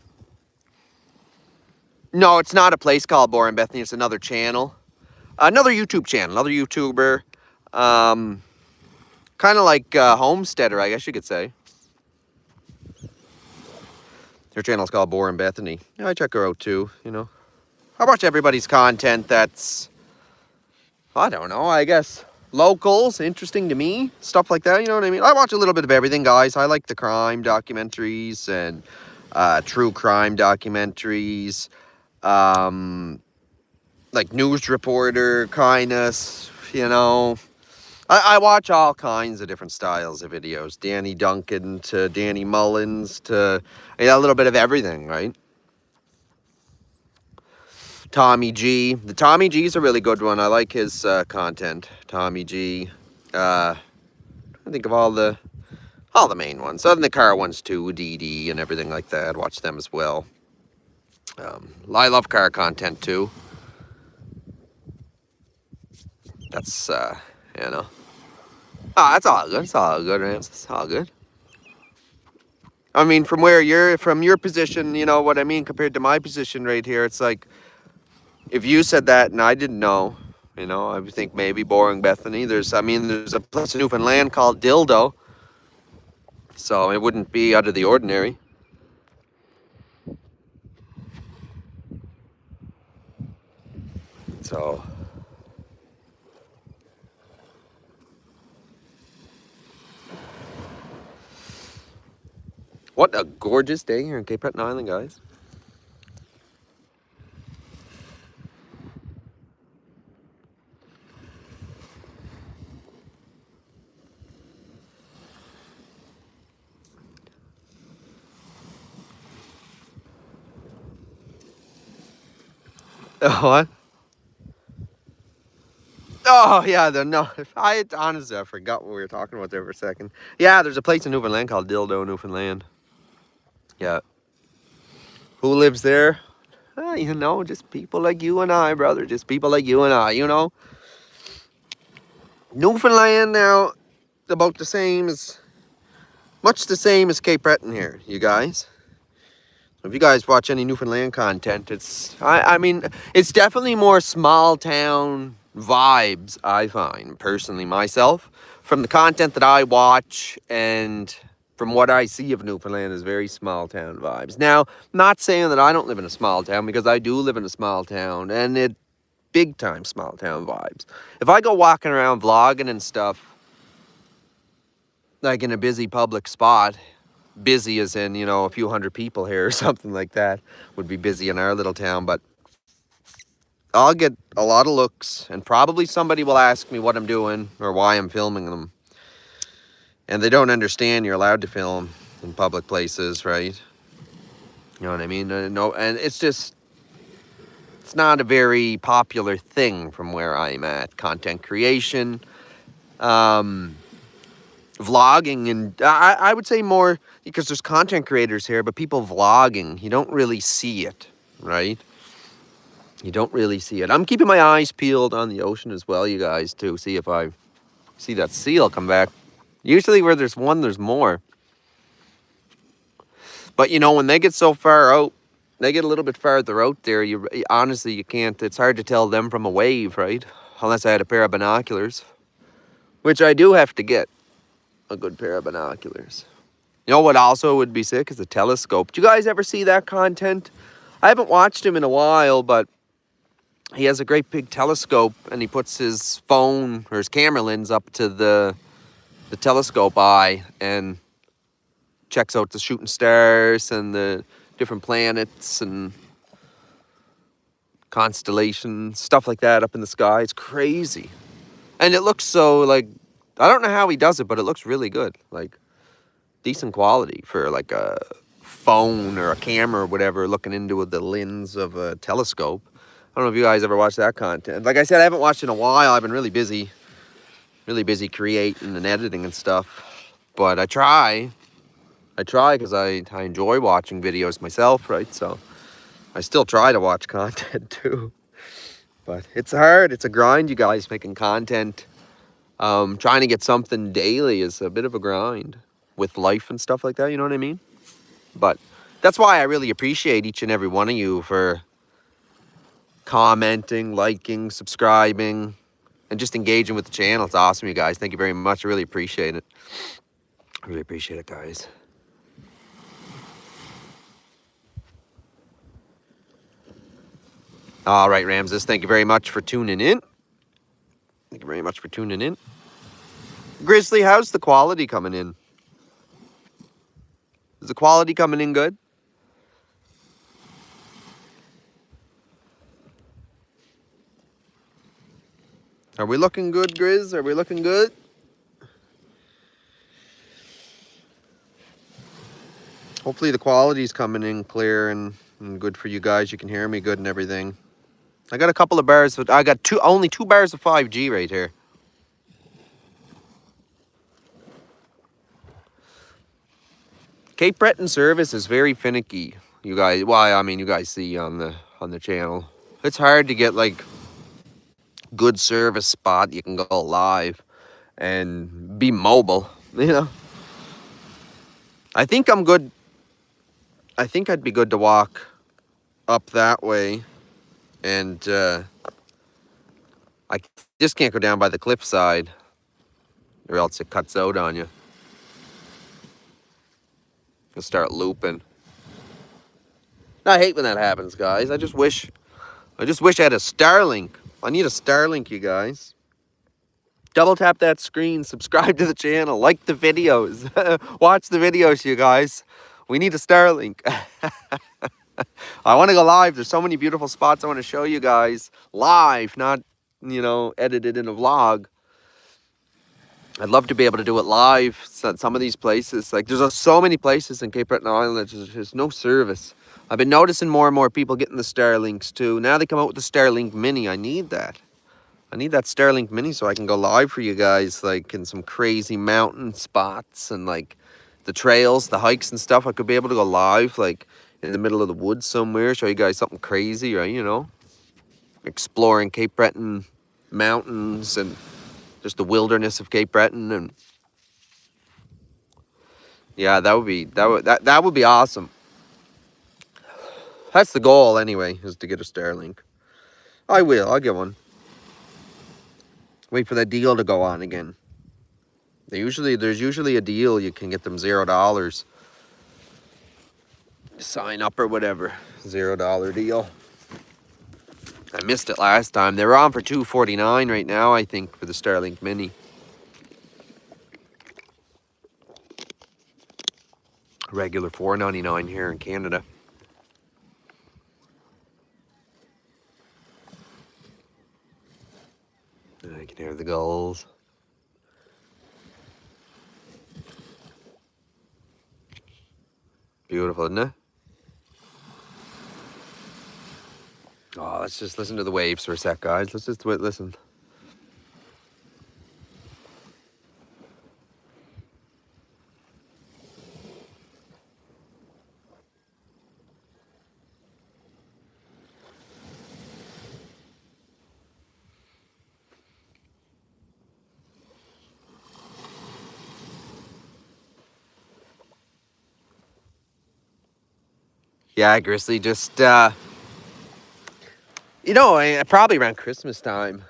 No, it's not a place called Boring Bethany. It's another channel. Another YouTube channel. Another YouTuber. Kind of like homesteader, I guess you could say. Her channel's called Boring Bethany. Yeah, I check her out too, you know. I watch everybody's content that's, I don't know, I guess locals, interesting to me, stuff like that, you know what I mean? I watch a little bit of everything, guys. I like the crime documentaries and true crime documentaries, like news reporter kindness, you know. I watch all kinds of different styles of videos. Danny Duncan to Danny Mullins to, yeah, a little bit of everything, right? Tommy G. The Tommy G's a really good one. I like his content. Tommy G. I think of all the main ones. Other than the car ones too, DD and everything like that. Watch them as well. I love car content too. That's you know. Oh, that's all good. It's all good, man. It's all good. I mean, from your position, you know what I mean, compared to my position right here, it's like, if you said that and I didn't know, you know, I would think maybe Boring Bethany. There's a place in Newfoundland called Dildo, so it wouldn't be out of the ordinary. So, what a gorgeous day here in Cape Breton Island, guys. What? Oh, yeah, I honestly, I forgot what we were talking about there for a second. Yeah, there's a place in Newfoundland called Dildo, Newfoundland. Yeah. Who lives there? You know, just people like you and I, brother. Just people like you and I, you know. Newfoundland now, about the same as, much the same as Cape Breton here, you guys. If you guys watch any Newfoundland content, I mean, it's definitely more small town vibes, I find, personally, myself. From the content that I watch and from what I see of Newfoundland is very small town vibes. Now, not saying that I don't live in a small town, because I do live in a small town, and it big time small town vibes. If I go walking around vlogging and stuff, like in a busy public spot, busy as in, you know, a few hundred people here or something like that, would be busy in our little town, but I'll get a lot of looks, and probably somebody will ask me what I'm doing or why I'm filming them. And they don't understand you're allowed to film in public places, right? You know what I mean? No, and it's just, it's not a very popular thing from where I'm at. Content creation, vlogging, and I would say more, because there's content creators here, but people vlogging, you don't really see it, right? You don't really see it. I'm keeping my eyes peeled on the ocean as well, you guys, too. See if I see that seal come back. Usually where there's one, there's more. But, you know, when they get so far out, they get a little bit farther out there, honestly, you can't, it's hard to tell them from a wave, right? Unless I had a pair of binoculars, which I do have to get a good pair of binoculars. You know what also would be sick is a telescope. Do you guys ever see that content? I haven't watched him in a while, but he has a great big telescope, and he puts his phone or his camera lens up to the telescope eye and checks out the shooting stars and the different planets and constellations, stuff like that up in the sky. It's crazy. And it looks so, like, I don't know how he does it, but it looks really good. Like, decent quality for like a phone or a camera or whatever, looking into the lens of a telescope. I don't know if you guys ever watch that content. Like I said, I haven't watched in a while. I've been really busy creating and editing and stuff. But I try because I enjoy watching videos myself, right? So I still try to watch content too. But it's hard. It's a grind, you guys, making content. Trying to get something daily is a bit of a grind with life and stuff like that, you know what I mean? But that's why I really appreciate each and every one of you for commenting, liking, subscribing, and just engaging with the channel. It's awesome, you guys. Thank you very much. I really appreciate it. I really appreciate it, guys. All right, Ramses, thank you very much for tuning in. Thank you very much for tuning in. Grizzly, how's the quality coming in? Is the quality coming in good? Are we looking good, Grizz? Are we looking good? Hopefully the quality's coming in clear and good for you guys. You can hear me good and everything. I got a couple of bars, but I got only 2 bars of 5G right here. Cape Breton service is very finicky, you guys. Well, I mean, you guys see on the channel. It's hard to get like good service spot. You can go live and be mobile, you know. I think I'm good. I think I'd be good to walk up that way, and I just can't go down by the cliffside, or else it cuts out on you. You'll start looping. I hate when that happens, guys. I just wish I had a Starlink. I need a Starlink, you guys. Double tap that screen, subscribe to the channel, like the videos, watch the videos, you guys. We need a Starlink. I want to go live. There's so many beautiful spots I want to show you guys live, not, you know, edited in a vlog. I'd love to be able to do it live. Some of these places, like there's so many places in Cape Breton Island, there's no service. I've been noticing more and more people getting the Starlinks too. Now they come out with the Starlink Mini. I need that. I need that Starlink Mini so I can go live for you guys, like in some crazy mountain spots and like the trails, the hikes and stuff. I could be able to go live like in the middle of the woods somewhere, show you guys something crazy, right? You know, exploring Cape Breton mountains and just the wilderness of Cape Breton. And yeah, that would be awesome. That's the goal anyway, is to get a Starlink. I'll get one. Wait for that deal to go on again. There's usually a deal. You can get them $0. Sign up or whatever. $0 deal. I missed it last time. They were on for $2.49 right now, I think, for the Starlink Mini. Regular $4.99 here in Canada. I can hear the gulls. Beautiful, isn't it? Oh, let's just listen to the waves for a sec, guys. Let's just listen. Yeah, Grizzly, just, you know, probably around Christmas time,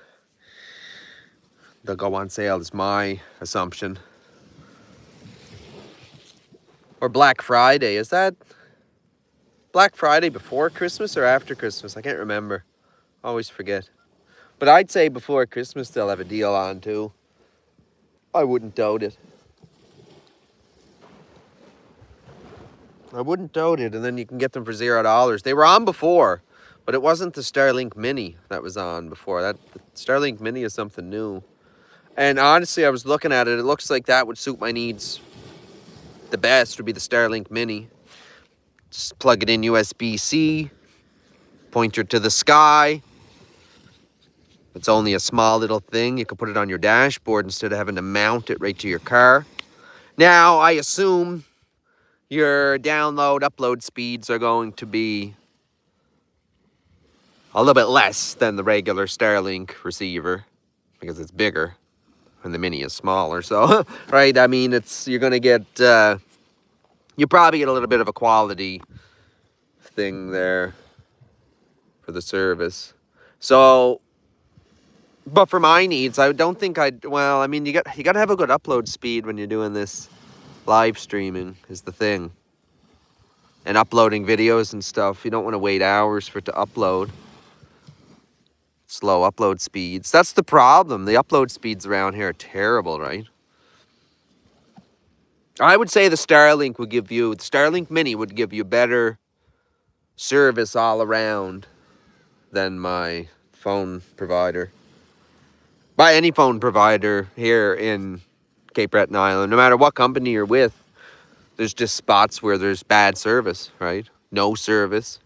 they'll go on sale, is my assumption. Or Black Friday. Is that Black Friday before Christmas or after Christmas? I can't remember. I always forget. But I'd say before Christmas they'll have a deal on too. I wouldn't doubt it. I wouldn't doubt it. And then you can get them for $0. They were on before, but it wasn't the Starlink Mini that was on before. That the Starlink Mini is something new. And honestly, I was looking at it. It looks like that would suit my needs. the best would be the Starlink Mini. Just plug it in USB-C, pointer to the sky. It's only a small little thing. You can put it on your dashboard instead of having to mount it right to your car. Now, I assume your download, upload speeds are going to be a little bit less than the regular Starlink receiver because it's bigger and the Mini is smaller. So, right, I mean, you're going to get, you probably get a little bit of a quality thing there for the service. So, but for my needs, I don't think well, I mean, you got to have a good upload speed when you're doing this live streaming is the thing. And uploading videos and stuff, you don't want to wait hours for it to upload. Slow upload speeds. That's the problem. The upload speeds around here are terrible, right? I would say the Starlink Mini would give you better service all around than my phone provider. By any phone provider here in Cape Breton Island, no matter what company you're with, there's just spots where there's bad service, right? No service.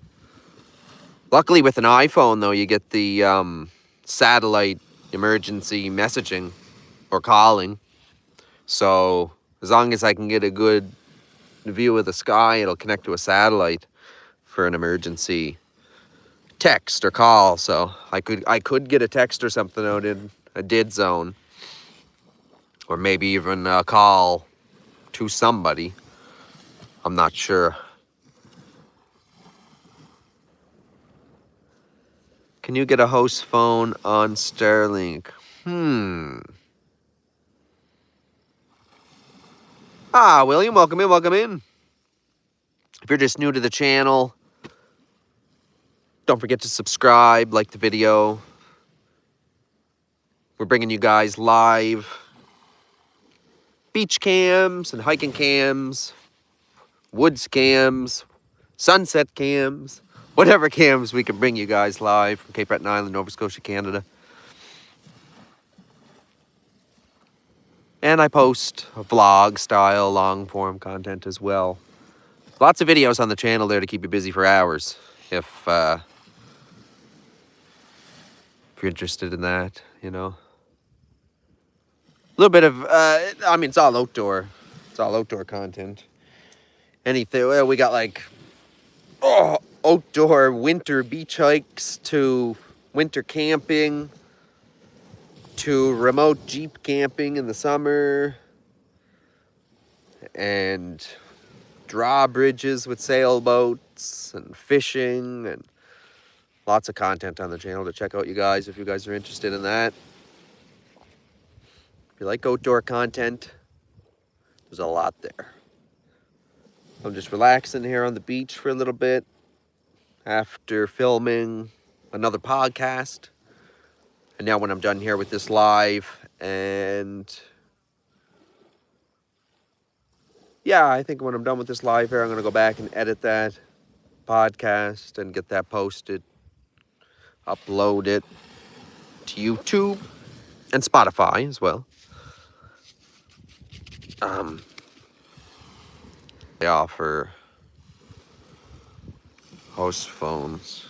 Luckily with an iPhone though, you get the satellite emergency messaging or calling. So as long as I can get a good view of the sky, it'll connect to a satellite for an emergency text or call. So I could get a text or something out in a dead zone, or maybe even a call to somebody. I'm not sure. Can you get a host phone on Starlink? William, welcome in, welcome in. If you're just new to the channel, don't forget to subscribe, like the video. We're bringing you guys live beach cams and hiking cams, woods cams, sunset cams, whatever cams we can bring you guys live from Cape Breton Island, Nova Scotia, Canada. And I post vlog style, long form content as well. Lots of videos on the channel there to keep you busy for hours if you're interested in that, you know. A little bit of, I mean, it's all outdoor. It's all outdoor content. Anything, well, we got like, outdoor winter beach hikes to winter camping to remote Jeep camping in the summer and drawbridges with sailboats and fishing and lots of content on the channel to check out, you guys, if you guys are interested in that. If you like outdoor content, there's a lot there. I'm just relaxing here on the beach for a little bit after filming another podcast. And now when I'm done here with this live, and yeah, I think when I'm done with this live here, I'm going to go back and edit that podcast and get that posted, upload it to YouTube and Spotify as well. They offer host phones.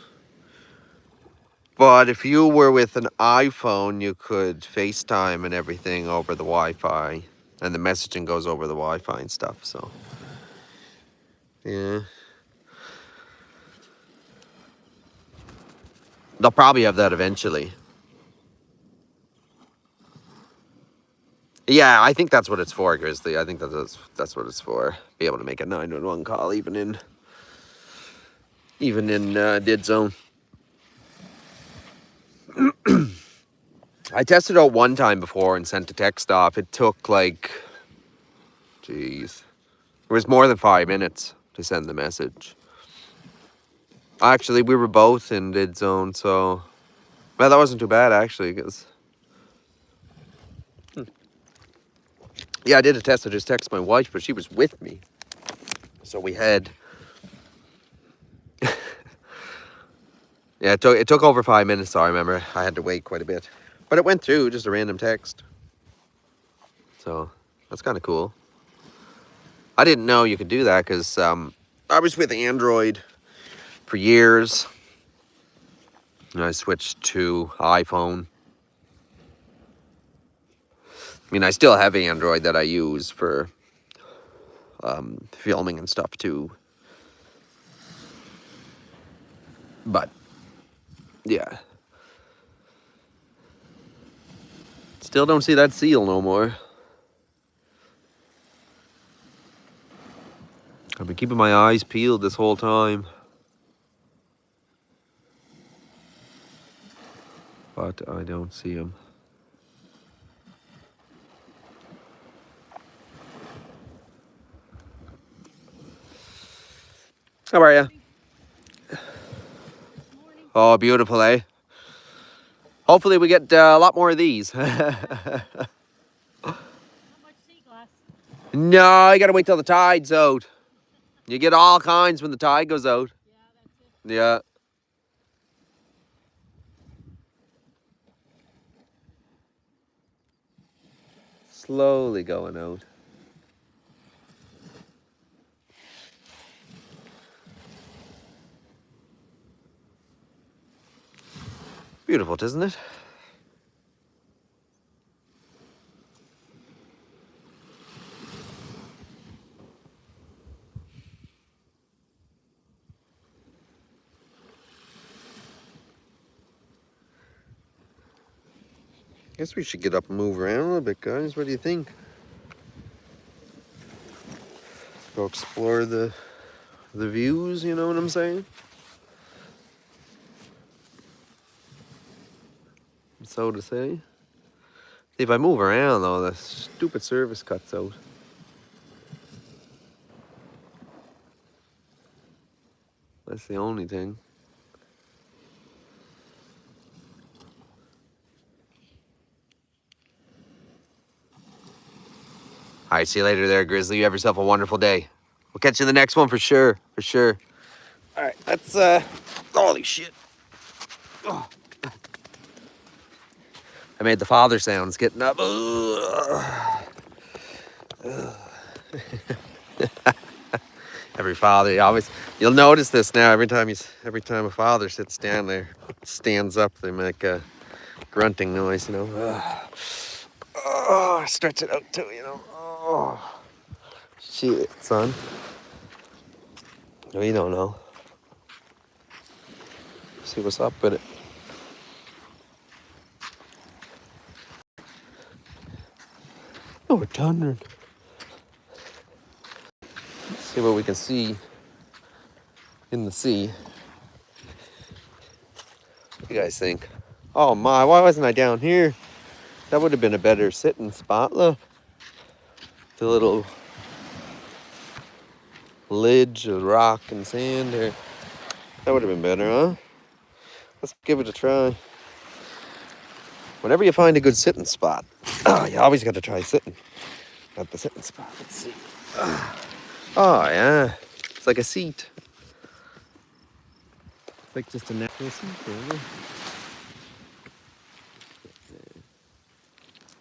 But if you were with an iPhone, you could FaceTime and everything over the Wi-Fi. And the messaging goes over the Wi-Fi and stuff, so. Yeah. They'll probably have that eventually. Yeah, I think that's what it's for, Grizzly. I think that's what it's for. Be able to make a 911 call even in dead zone. I tested out one time before and sent a text off. It took like, it was more than 5 minutes to send the message. Actually, we were both in dead zone, so well, that wasn't too bad actually, because yeah, I did a test. I just texted my wife, but she was with me. So we had... yeah, it took over 5 minutes, so I remember. I had to wait quite a bit. But it went through, just a random text. So, that's kind of cool. I didn't know you could do that because I was with Android for years. And I switched to iPhone. I mean, I still have Android that I use for filming and stuff too. But, yeah. Still don't see that seal no more. I've been keeping my eyes peeled this whole time. But I don't see him. How are you? Oh, beautiful, eh? Hopefully we get a lot more of these. No, you gotta wait till the tide's out. You get all kinds when the tide goes out. Yeah. Slowly going out. Beautiful, isn't it? Guess we should get up and move around a little bit, guys. What do you think? Go explore the views, you know what I'm saying? So to say. If I move around though, the stupid service cuts out. That's the only thing. All right, see you later there, Grizzly. You have yourself a wonderful day. We'll catch you in the next one for sure. For sure. All right, that's, holy shit. Oh. I made the father sounds getting up. Every father, you'll notice this now. Every time a father sits down there, stands up, they make a grunting noise, you know. Oh, stretch it out too, you know. Oh, shit, son. We don't know. See what's up with it. Oh, we're thundering. Let's see what we can see in the sea. What do you guys think? Oh my, why wasn't I down here? That would have been a better sitting spot, look. The little ledge of rock and sand there. That would have been better, huh? Let's give it a try. Whenever you find a good sitting spot, you always got to try sitting at the sitting spot. Let's see. Oh, yeah. It's like a seat. It's like just a natural seat, really.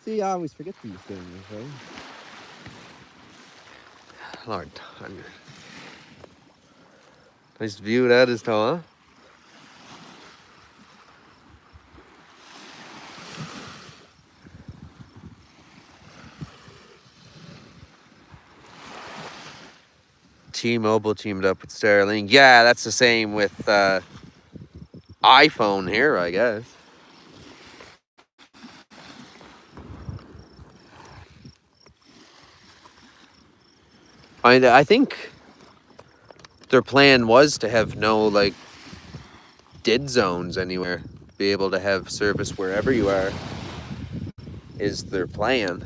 See, I always forget these things, right? Lord, nice view that is, huh? T-Mobile teamed up with Starlink. Yeah, that's the same with iPhone here, I guess. I think their plan was to have no, like, dead zones anywhere. Be able to have service wherever you are is their plan.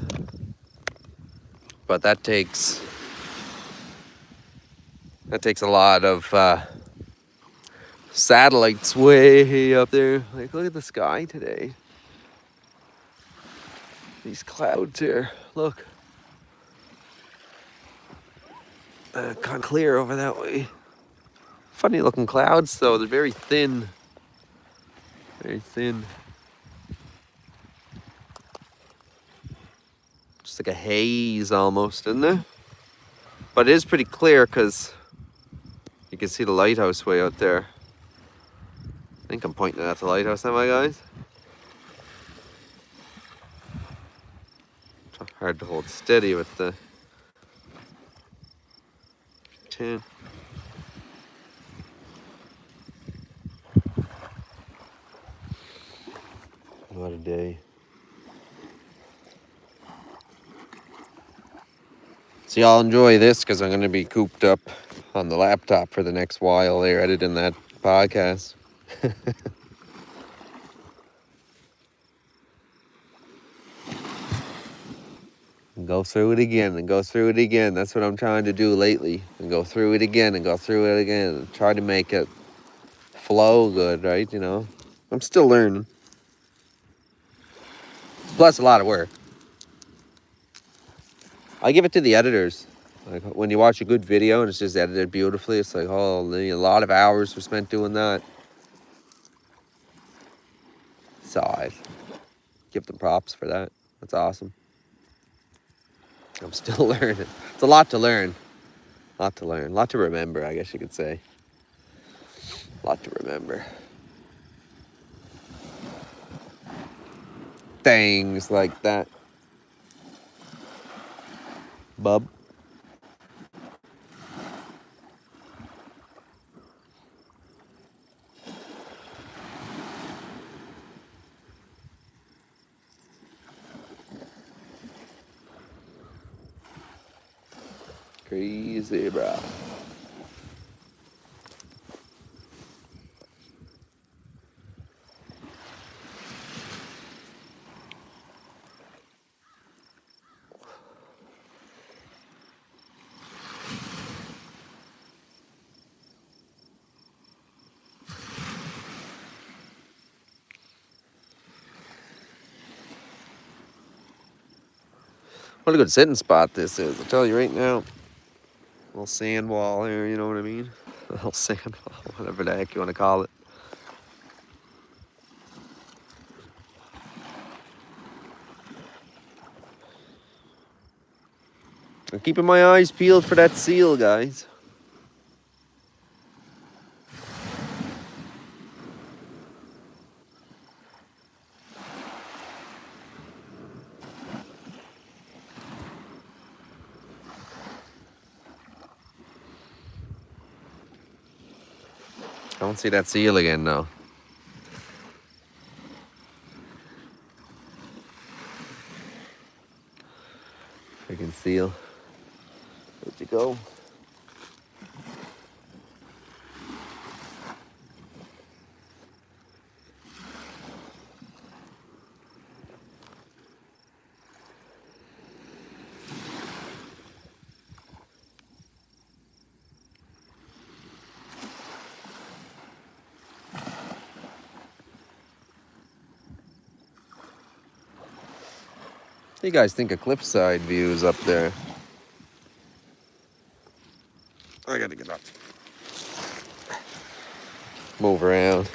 But that takes a lot of satellites way up there. Like, look at the sky today. These clouds here, look. Kind of clear over that way. Funny looking clouds though, they're very thin. Very thin. Just like a haze almost, isn't there? But it is pretty clear because you can see the lighthouse way out there. I think I'm pointing at the lighthouse, am I, guys? Hard to hold steady with the tin. What a day. So y'all enjoy this because I'm going to be cooped up on the laptop for the next while there editing that podcast. Go through it again and go through it again. That's what I'm trying to do lately. And go through it again and go through it again. And try to make it flow good, right? You know, I'm still learning. Plus a lot of work. I give it to the editors. Like when you watch a good video and it's just edited beautifully, it's like, oh, a lot of hours were spent doing that. So I give them props for that. That's awesome. I'm still learning. It's a lot to learn. A lot to learn. A lot to remember, I guess you could say. A lot to remember. Things like that. Bub. Crazy, bro. What a good sitting spot this is, I'll tell you right now. Little sand wall here, you know what I mean? A little sand wall, whatever the heck you want to call it. I'm keeping my eyes peeled for that seal, guys. I don't see that seal again now. Freaking seal. Where'd you go? What do you guys think of cliffside views up there? I gotta get up. Move around.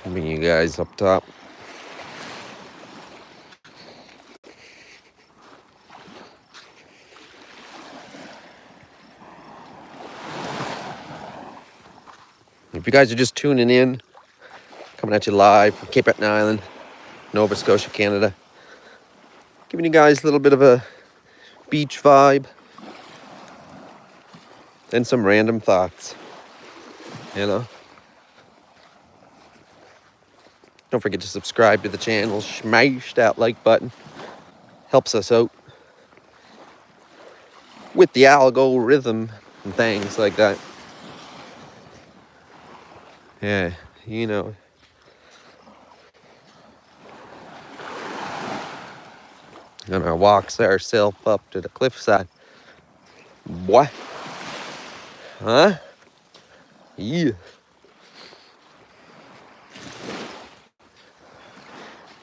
Bring you guys up top. If you guys are just tuning in, coming at you live from Cape Breton Island, Nova Scotia, Canada. Giving you guys a little bit of a beach vibe and some random thoughts, you know. Don't forget to subscribe to the channel, smash that like button. Helps us out with the algorithm and things like that. Yeah, you know. Gonna walk ourselves up to the cliffside. What? Huh? Yeah.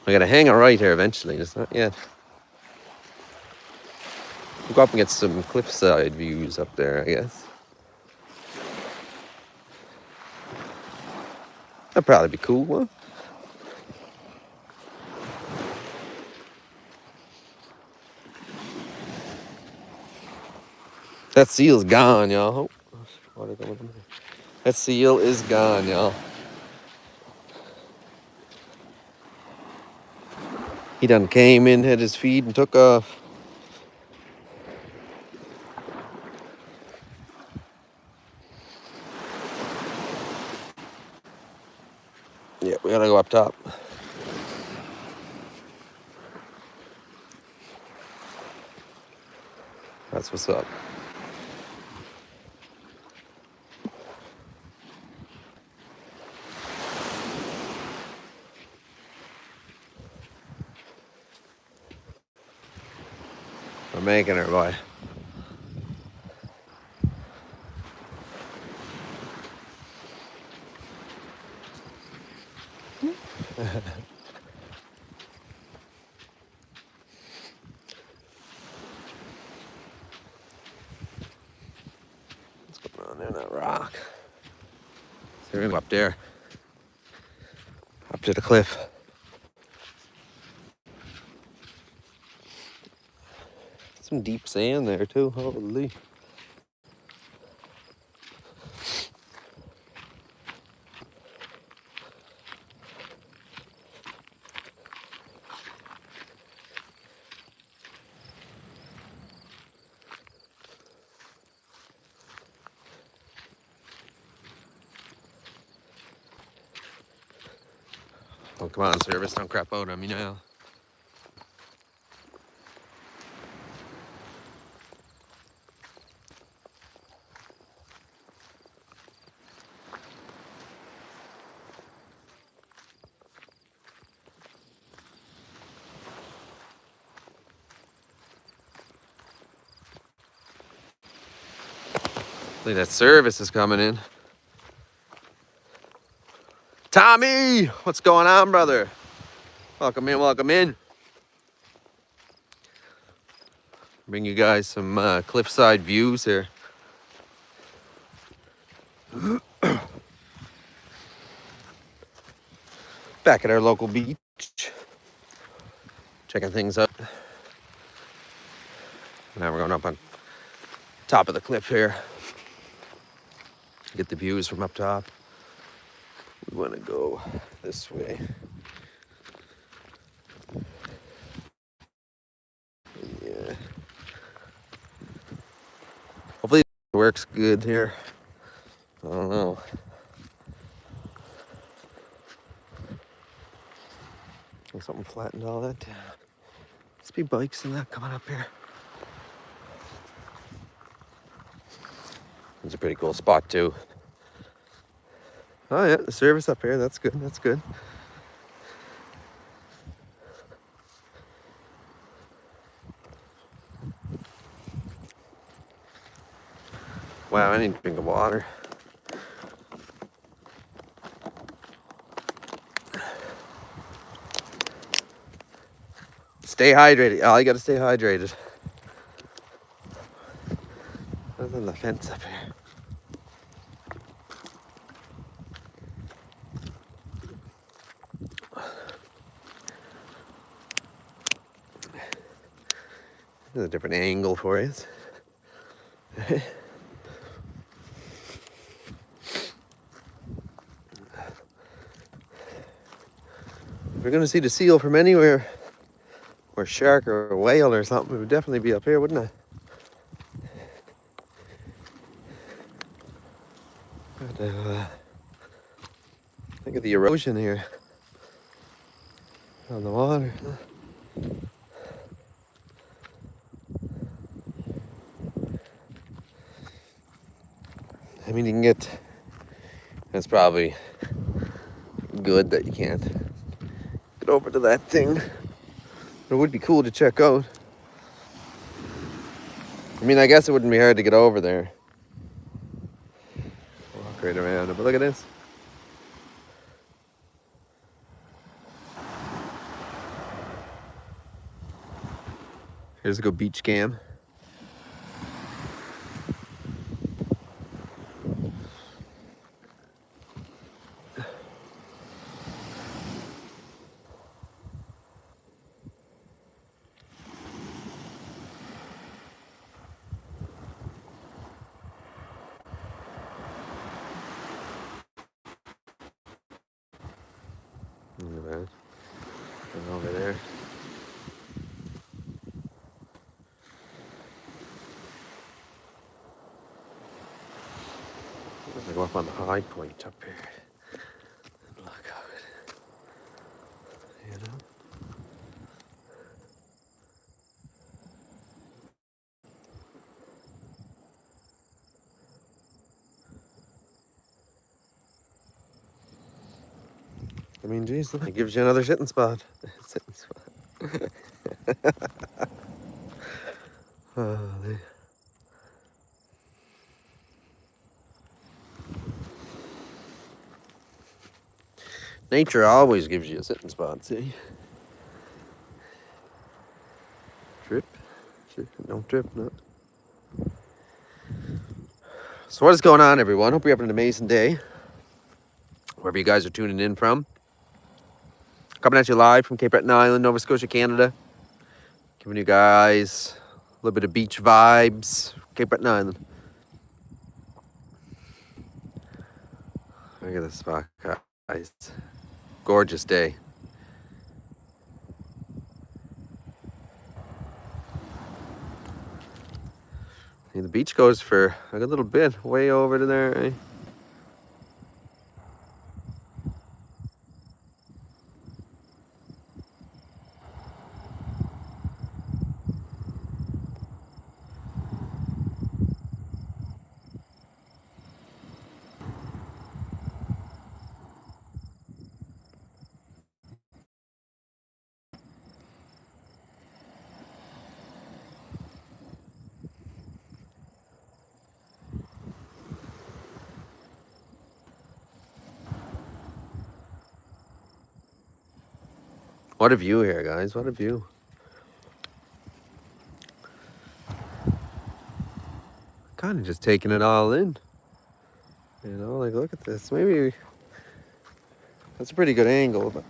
I gotta hang a right here eventually, just not yet. We'll go up and get some cliffside views up there, I guess. That'd probably be cool, huh? That seal's gone, y'all. Oh, water going in there. That seal is gone, y'all. He done came in, had his feed, and took off. Yeah, we gotta go up top. That's what's up. We're making her, boy. What's going on there in that rock? So we're gonna go up there. Up to the cliff. Some deep sand there too, holy. Oh, come on, service, don't crap out on me now. Look, that service is coming in. Tommy, what's going on, brother? Welcome in, welcome in. Bring you guys some cliffside views here. Back at our local beach. Checking things out. Now we're going up on top of the cliff here. Get the views from up top. We want to go this way. Yeah. Hopefully it works good here. I don't know. Something flattened all that down. Must be bikes and that coming up here. It's a pretty cool spot too. Oh yeah, the service up here, that's good, that's good. Wow, I need a drink of water. Stay hydrated. Oh, you gotta stay hydrated. Other than the fence up here. There's a different angle for you. If we're gonna see the seal from anywhere, or a shark or a whale or something, it would definitely be up here, wouldn't it? But, look at the erosion here on the water. I mean, you can get, it's probably good that you can't get over to that thing. But it would be cool to check out. I mean, I guess it wouldn't be hard to get over there. Walk right around it, but look at this. Here's a good beach cam. bad. And over there. I'm gonna go up on the high point up here and look out. You know? I mean, geez, look, it gives you another sitting spot. Sitting spot. Oh, nature always gives you a sitting spot, see? Trip. Don't trip, no. So what is going on, everyone? Hope you're having an amazing day. Wherever you guys are tuning in from. Coming at you live from Cape Breton Island, Nova Scotia, Canada. Giving you guys a little bit of beach vibes. Cape Breton Island. Look at this spot, guys. Gorgeous day. And the beach goes for a good little bit, way over to there, eh? What a view here, guys. What a view. Kind of just taking it all in. You know, like, look at this. Maybe that's a pretty good angle, but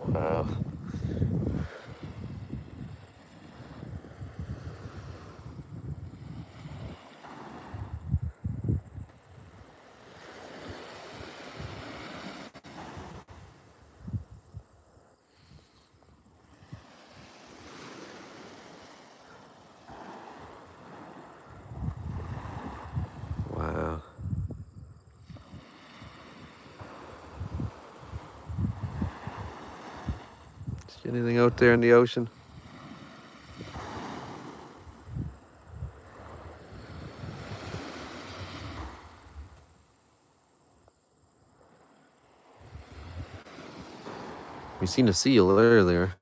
wow. Wow. See anything out there in the ocean? We seen a seal earlier.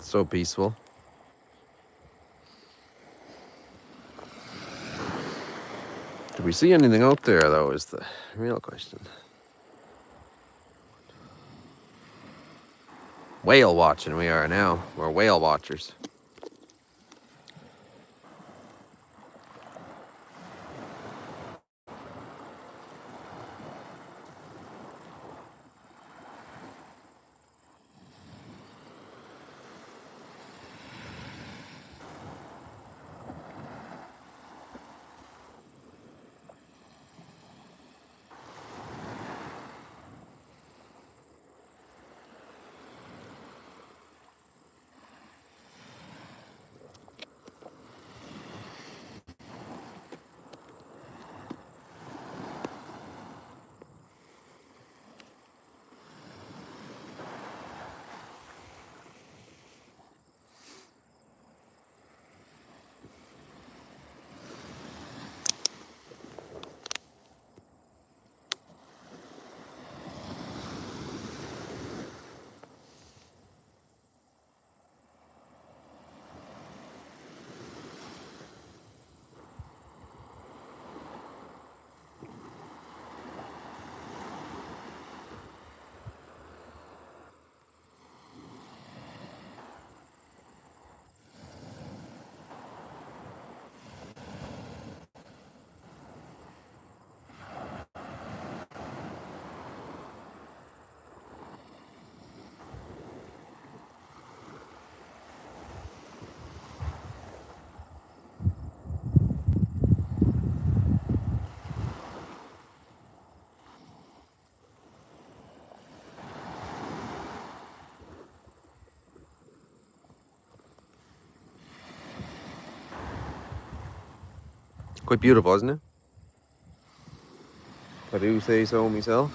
So peaceful. Did we see anything out there, though, is the real question. Whale watching we are now. We're whale watchers. Quite beautiful, isn't it? I do say so myself.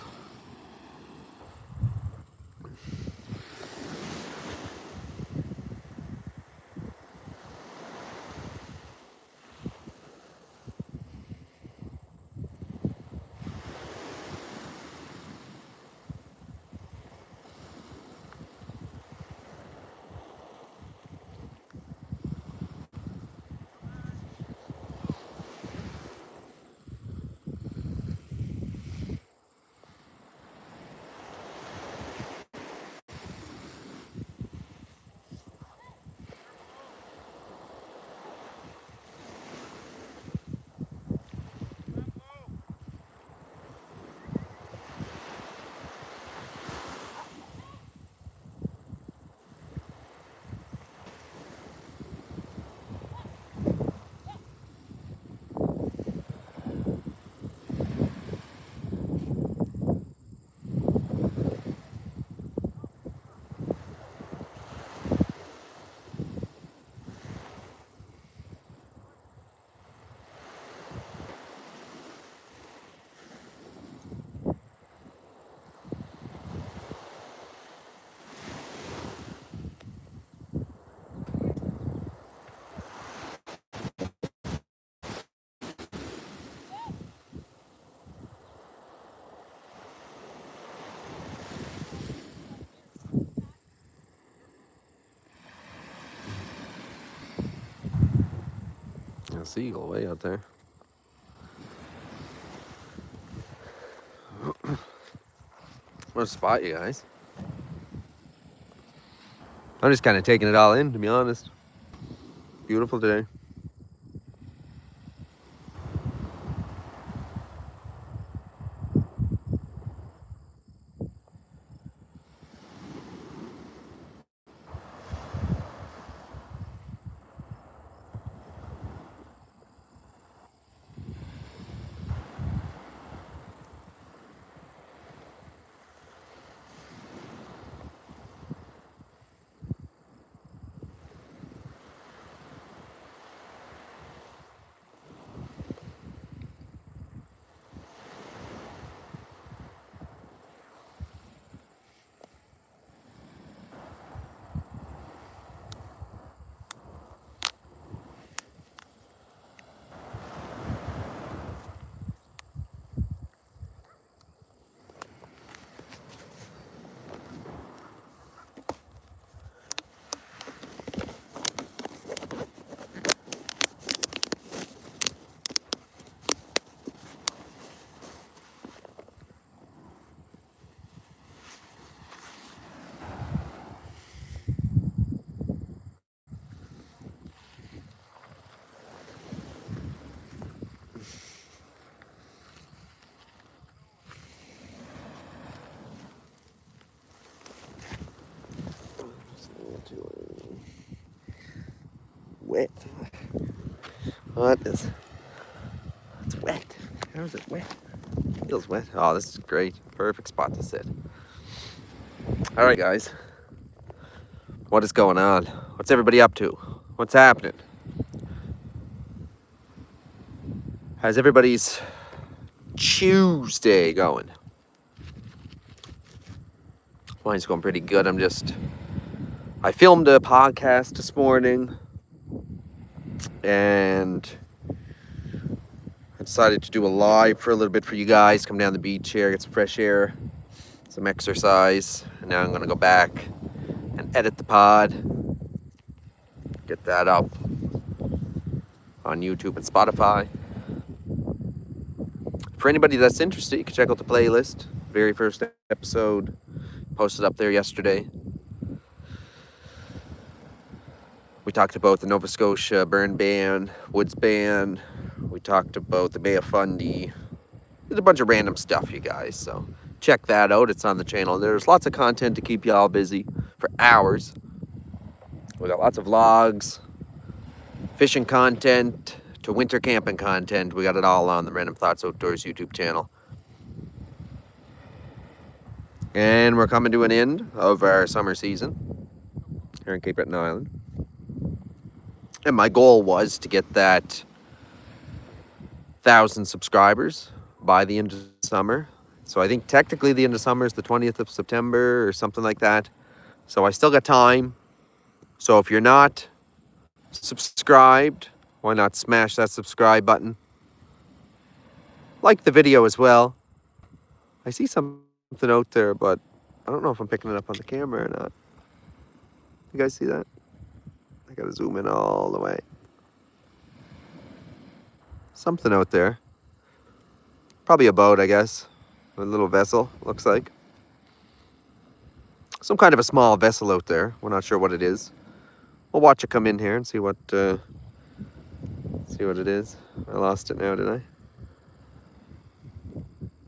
A seagull way out there. What a spot, you guys. I'm just kind of taking it all in, to be honest. Beautiful today. Wet. What is? It's wet. How is it wet? Feels wet. Oh, this is great. Perfect spot to sit. All right, guys. What is going on? What's everybody up to? What's happening? How's everybody's Tuesday going? Mine's going pretty good. I filmed a podcast this morning and I decided to do a live for a little bit for you guys. Come down the beach here, get some fresh air, some exercise. And now I'm going to go back and edit the pod, get that up on YouTube and Spotify. For anybody that's interested, you can check out the playlist. Very first episode posted up there yesterday. We talked about the Nova Scotia burn ban, woods ban. We talked about the Bay of Fundy. There's a bunch of random stuff, you guys. So check that out. It's on the channel. There's lots of content to keep y'all busy for hours. We got lots of vlogs, fishing content, to winter camping content. We got it all on the Random Thoughts Outdoors YouTube channel. And we're coming to an end of our summer season here in Cape Breton Island. And my goal was to get that 1,000 subscribers by the end of summer. So I think technically the end of summer is the 20th of September or something like that. So I still got time. So if you're not subscribed, why not smash that subscribe button? Like the video as well. I see something out there, but I don't know if I'm picking it up on the camera or not. You guys see that? I gotta zoom in all the way. Something out there. Probably a boat, I guess. A little vessel, looks like. Some kind of a small vessel out there. We're not sure what it is. We'll watch it come in here and see what it is. I lost it now, did I?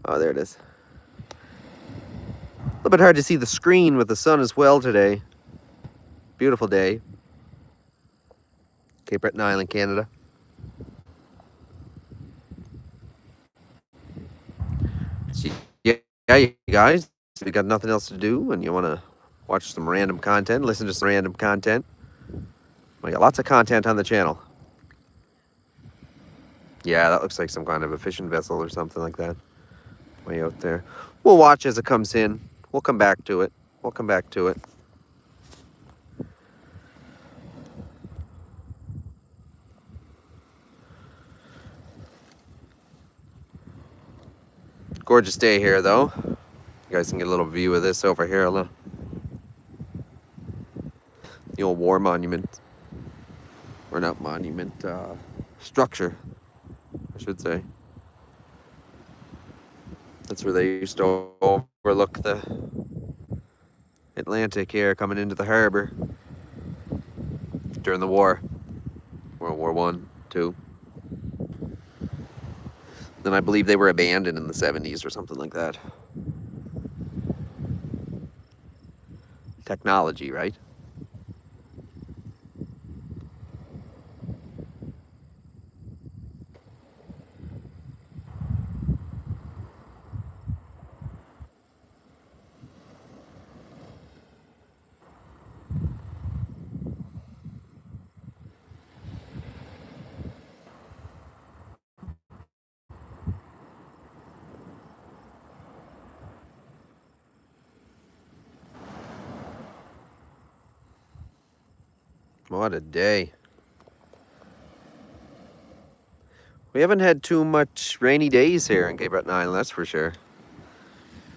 Oh, there it is. A little bit hard to see the screen with the sun as well today. Beautiful day. Cape Breton Island, Canada. So, yeah, you guys, if you got nothing else to do and you want to watch some random content, listen to some random content, we got lots of content on the channel. Yeah, that looks like some kind of a fishing vessel or something like that. Way out there. We'll watch as it comes in. We'll come back to it. Gorgeous day here, though. You guys can get a little view of this over here. Look. The old war monument. Or not monument, structure, I should say. That's where they used to overlook the Atlantic here coming into the harbor during the war. World War One, II. Then I believe they were abandoned in the 70s or something like that. Technology, right? What a day. We haven't had too much rainy days here in Cape Breton Island, that's for sure.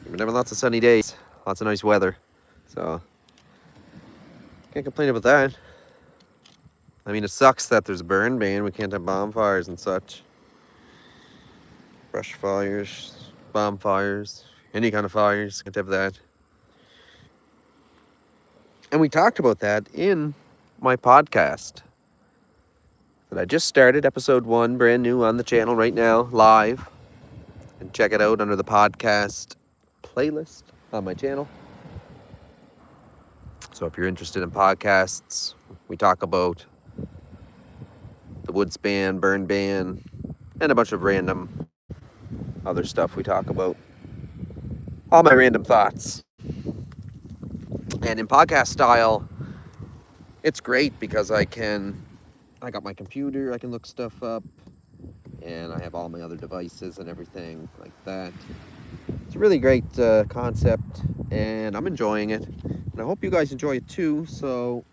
We've been having lots of sunny days, lots of nice weather. So, can't complain about that. I mean, it sucks that there's a burn ban. We can't have bonfires and such. Brush fires, bonfires, any kind of fires, can't have that. And we talked about that in my podcast that I just started, episode 1, brand new on the channel right now, live. And check it out under the podcast playlist on my channel. So if you're interested in podcasts, we talk about the woods ban, burn ban, and a bunch of random other stuff we talk about. All my random thoughts. And in podcast style, it's great because I got my computer, I can look stuff up, and I have all my other devices and everything like that. It's a really great concept, and I'm enjoying it. And I hope you guys enjoy it too. So,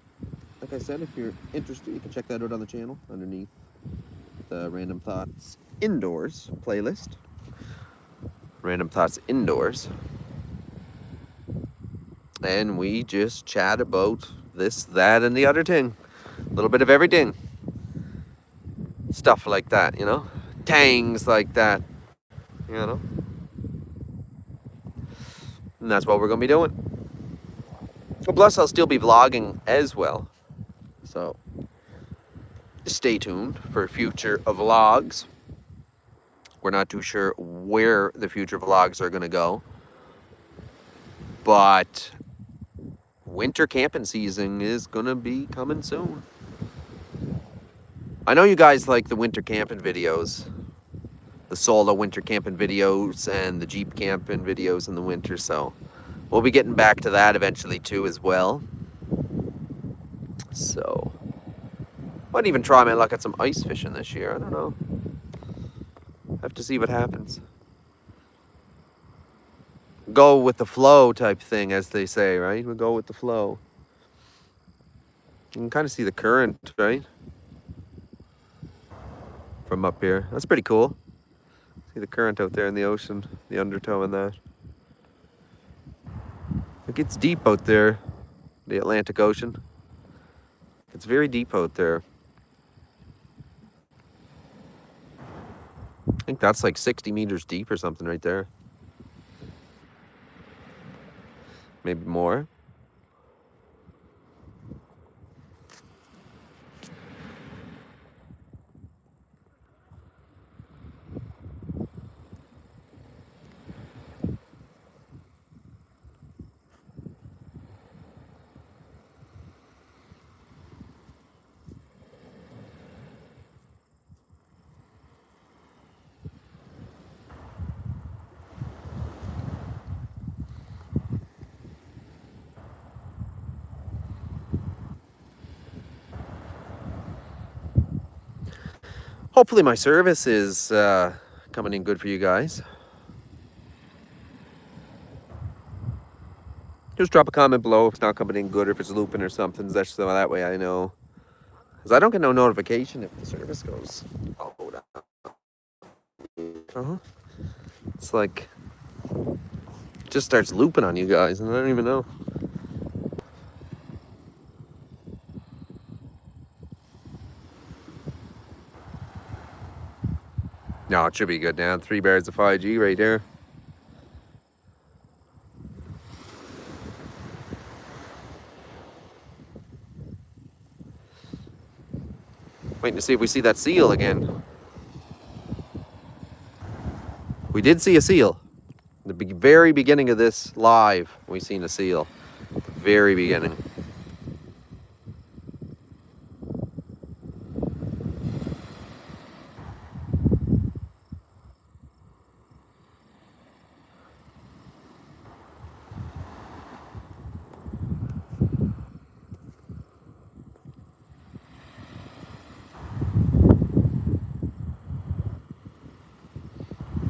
like I said, if you're interested, you can check that out on the channel underneath the Random Thoughts Indoors playlist. Random Thoughts Indoors. And we just chat about this, that, and the other thing. A little bit of everything. Stuff like that, you know? Tangs like that, you know? And that's what we're going to be doing. Well, plus I'll still be vlogging as well. So, stay tuned for future vlogs. We're not too sure where the future vlogs are going to go. But winter camping season is going to be coming soon. I know you guys like the winter camping videos. The solo winter camping videos and the Jeep camping videos in the winter. So we'll be getting back to that eventually too as well. So might even try my luck at some ice fishing this year. I don't know. Have to see what happens. Go with the flow type thing, as they say, right? We'll go with the flow. You can kind of see the current, right? From up here. That's pretty cool. See the current out there in the ocean, the undertow in that. It gets deep out there, the Atlantic Ocean. It's very deep out there. I think that's like 60 meters deep or something right there. Maybe more. Hopefully my service is coming in good for you guys. Just drop a comment below if it's not coming in good or if it's looping or something. That's so that way I know. Because I don't get no notification if the service goes. It's like, it just starts looping on you guys and I don't even know. No, it should be good now. 3 bars of 5G right there. Waiting to see if we see that seal again. We did see a seal. The very beginning of this live, we seen a seal. The very beginning.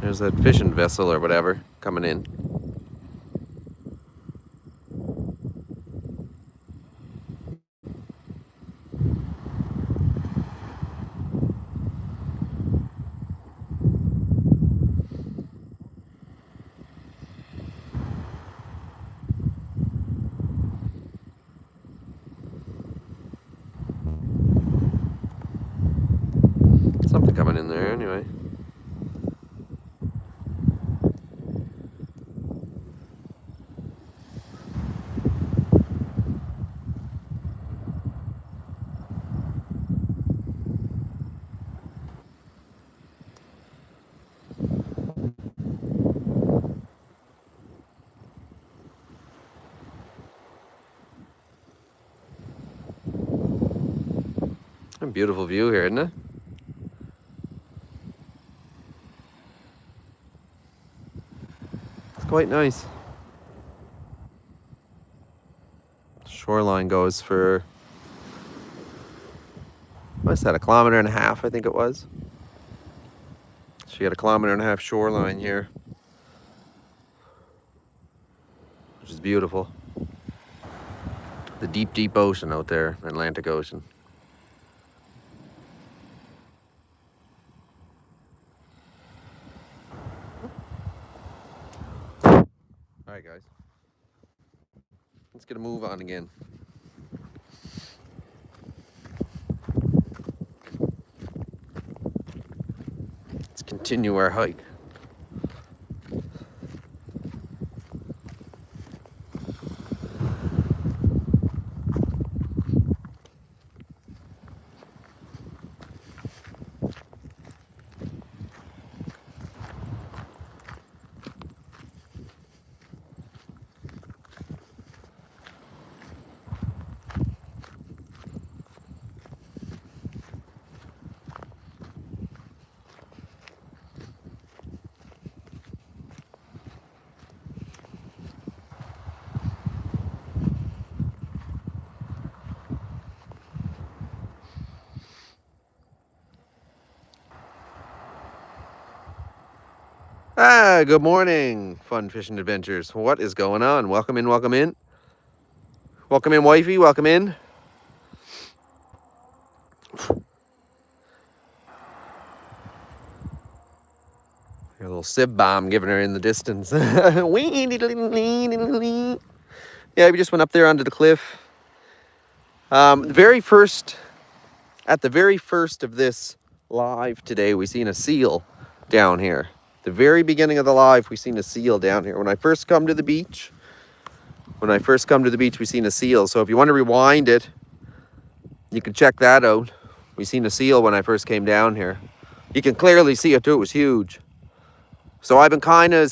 There's that fishing vessel or whatever coming in. Something coming in there anyway. A beautiful view here, isn't it? It's quite nice. Shoreline goes for, what's that, 1.5 kilometers, I think it was. So you got 1.5 kilometers shoreline here, which is beautiful. The deep, deep ocean out there, Atlantic Ocean. All right, guys. Let's get a move on again. Let's continue our hike. Good morning, fun fishing adventures. What is going on? Welcome in, welcome in. Welcome in, wifey, welcome in. A little sib bomb giving her in the distance. Yeah, we just went up there onto the cliff. At the very first of this live today, we seen a seal down here. The very beginning of the live, we seen a seal down here. When I first come to the beach, we seen a seal. So if you want to rewind it, you can check that out. We seen a seal when I first came down here. You can clearly see it too. It was huge. So I've been kind of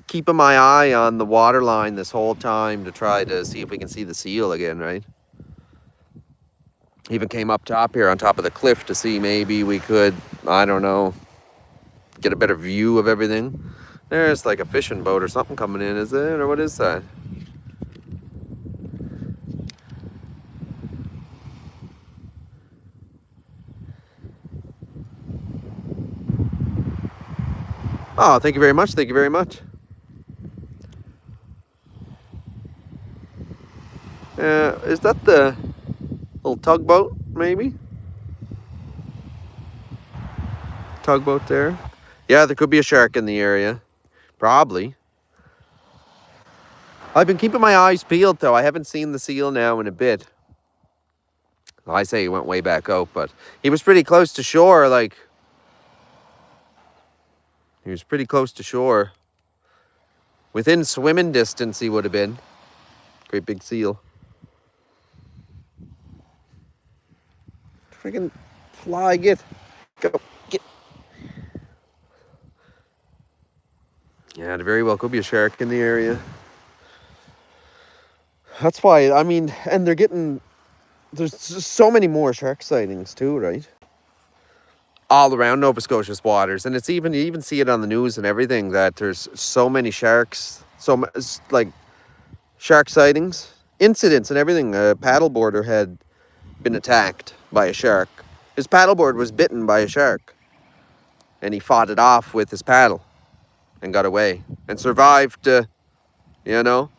keeping my eye on the water line this whole time to try to see if we can see the seal again, right? Even came up top here on top of the cliff to see maybe we could, I don't know, get a better view of everything. There's like a fishing boat or something coming in, is it? Or what is that? Oh, thank you very much. Thank you very much. Is that the little tugboat, maybe? Tugboat there. Yeah, there could be a shark in the area. Probably. I've been keeping my eyes peeled, though. I haven't seen the seal now in a bit. Well, I say he went way back out, but he was pretty close to shore, like... He was pretty close to shore. Within swimming distance, he would have been. Great big seal. Freaking fly, get. Go, get. Yeah, there very well could be a shark in the area. That's why, I mean, and they're getting... There's just so many more shark sightings too, right? All around Nova Scotia's waters, and it's even, you even see it on the news and everything, that there's so many sharks, like shark sightings, incidents and everything. A paddleboarder had been attacked by a shark. His paddleboard was bitten by a shark, and he fought it off with his paddle and got away and survived, you know.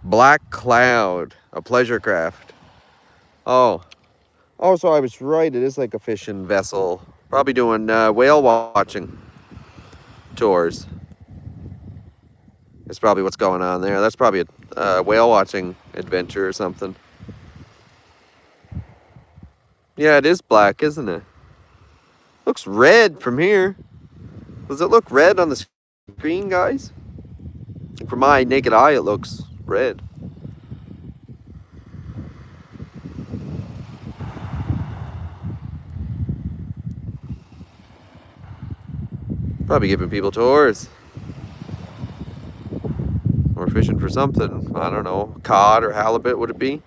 Black Cloud, a pleasure craft. Oh, so I was right. It is like a fishing vessel. Probably doing whale watching tours. That's probably what's going on there. That's probably a whale watching adventure or something. Yeah, it is black, isn't it? Looks red from here. Does it look red on the screen, guys? From my naked eye, it looks red. Probably giving people tours. Or fishing for something. I don't know. Cod or halibut, would it be?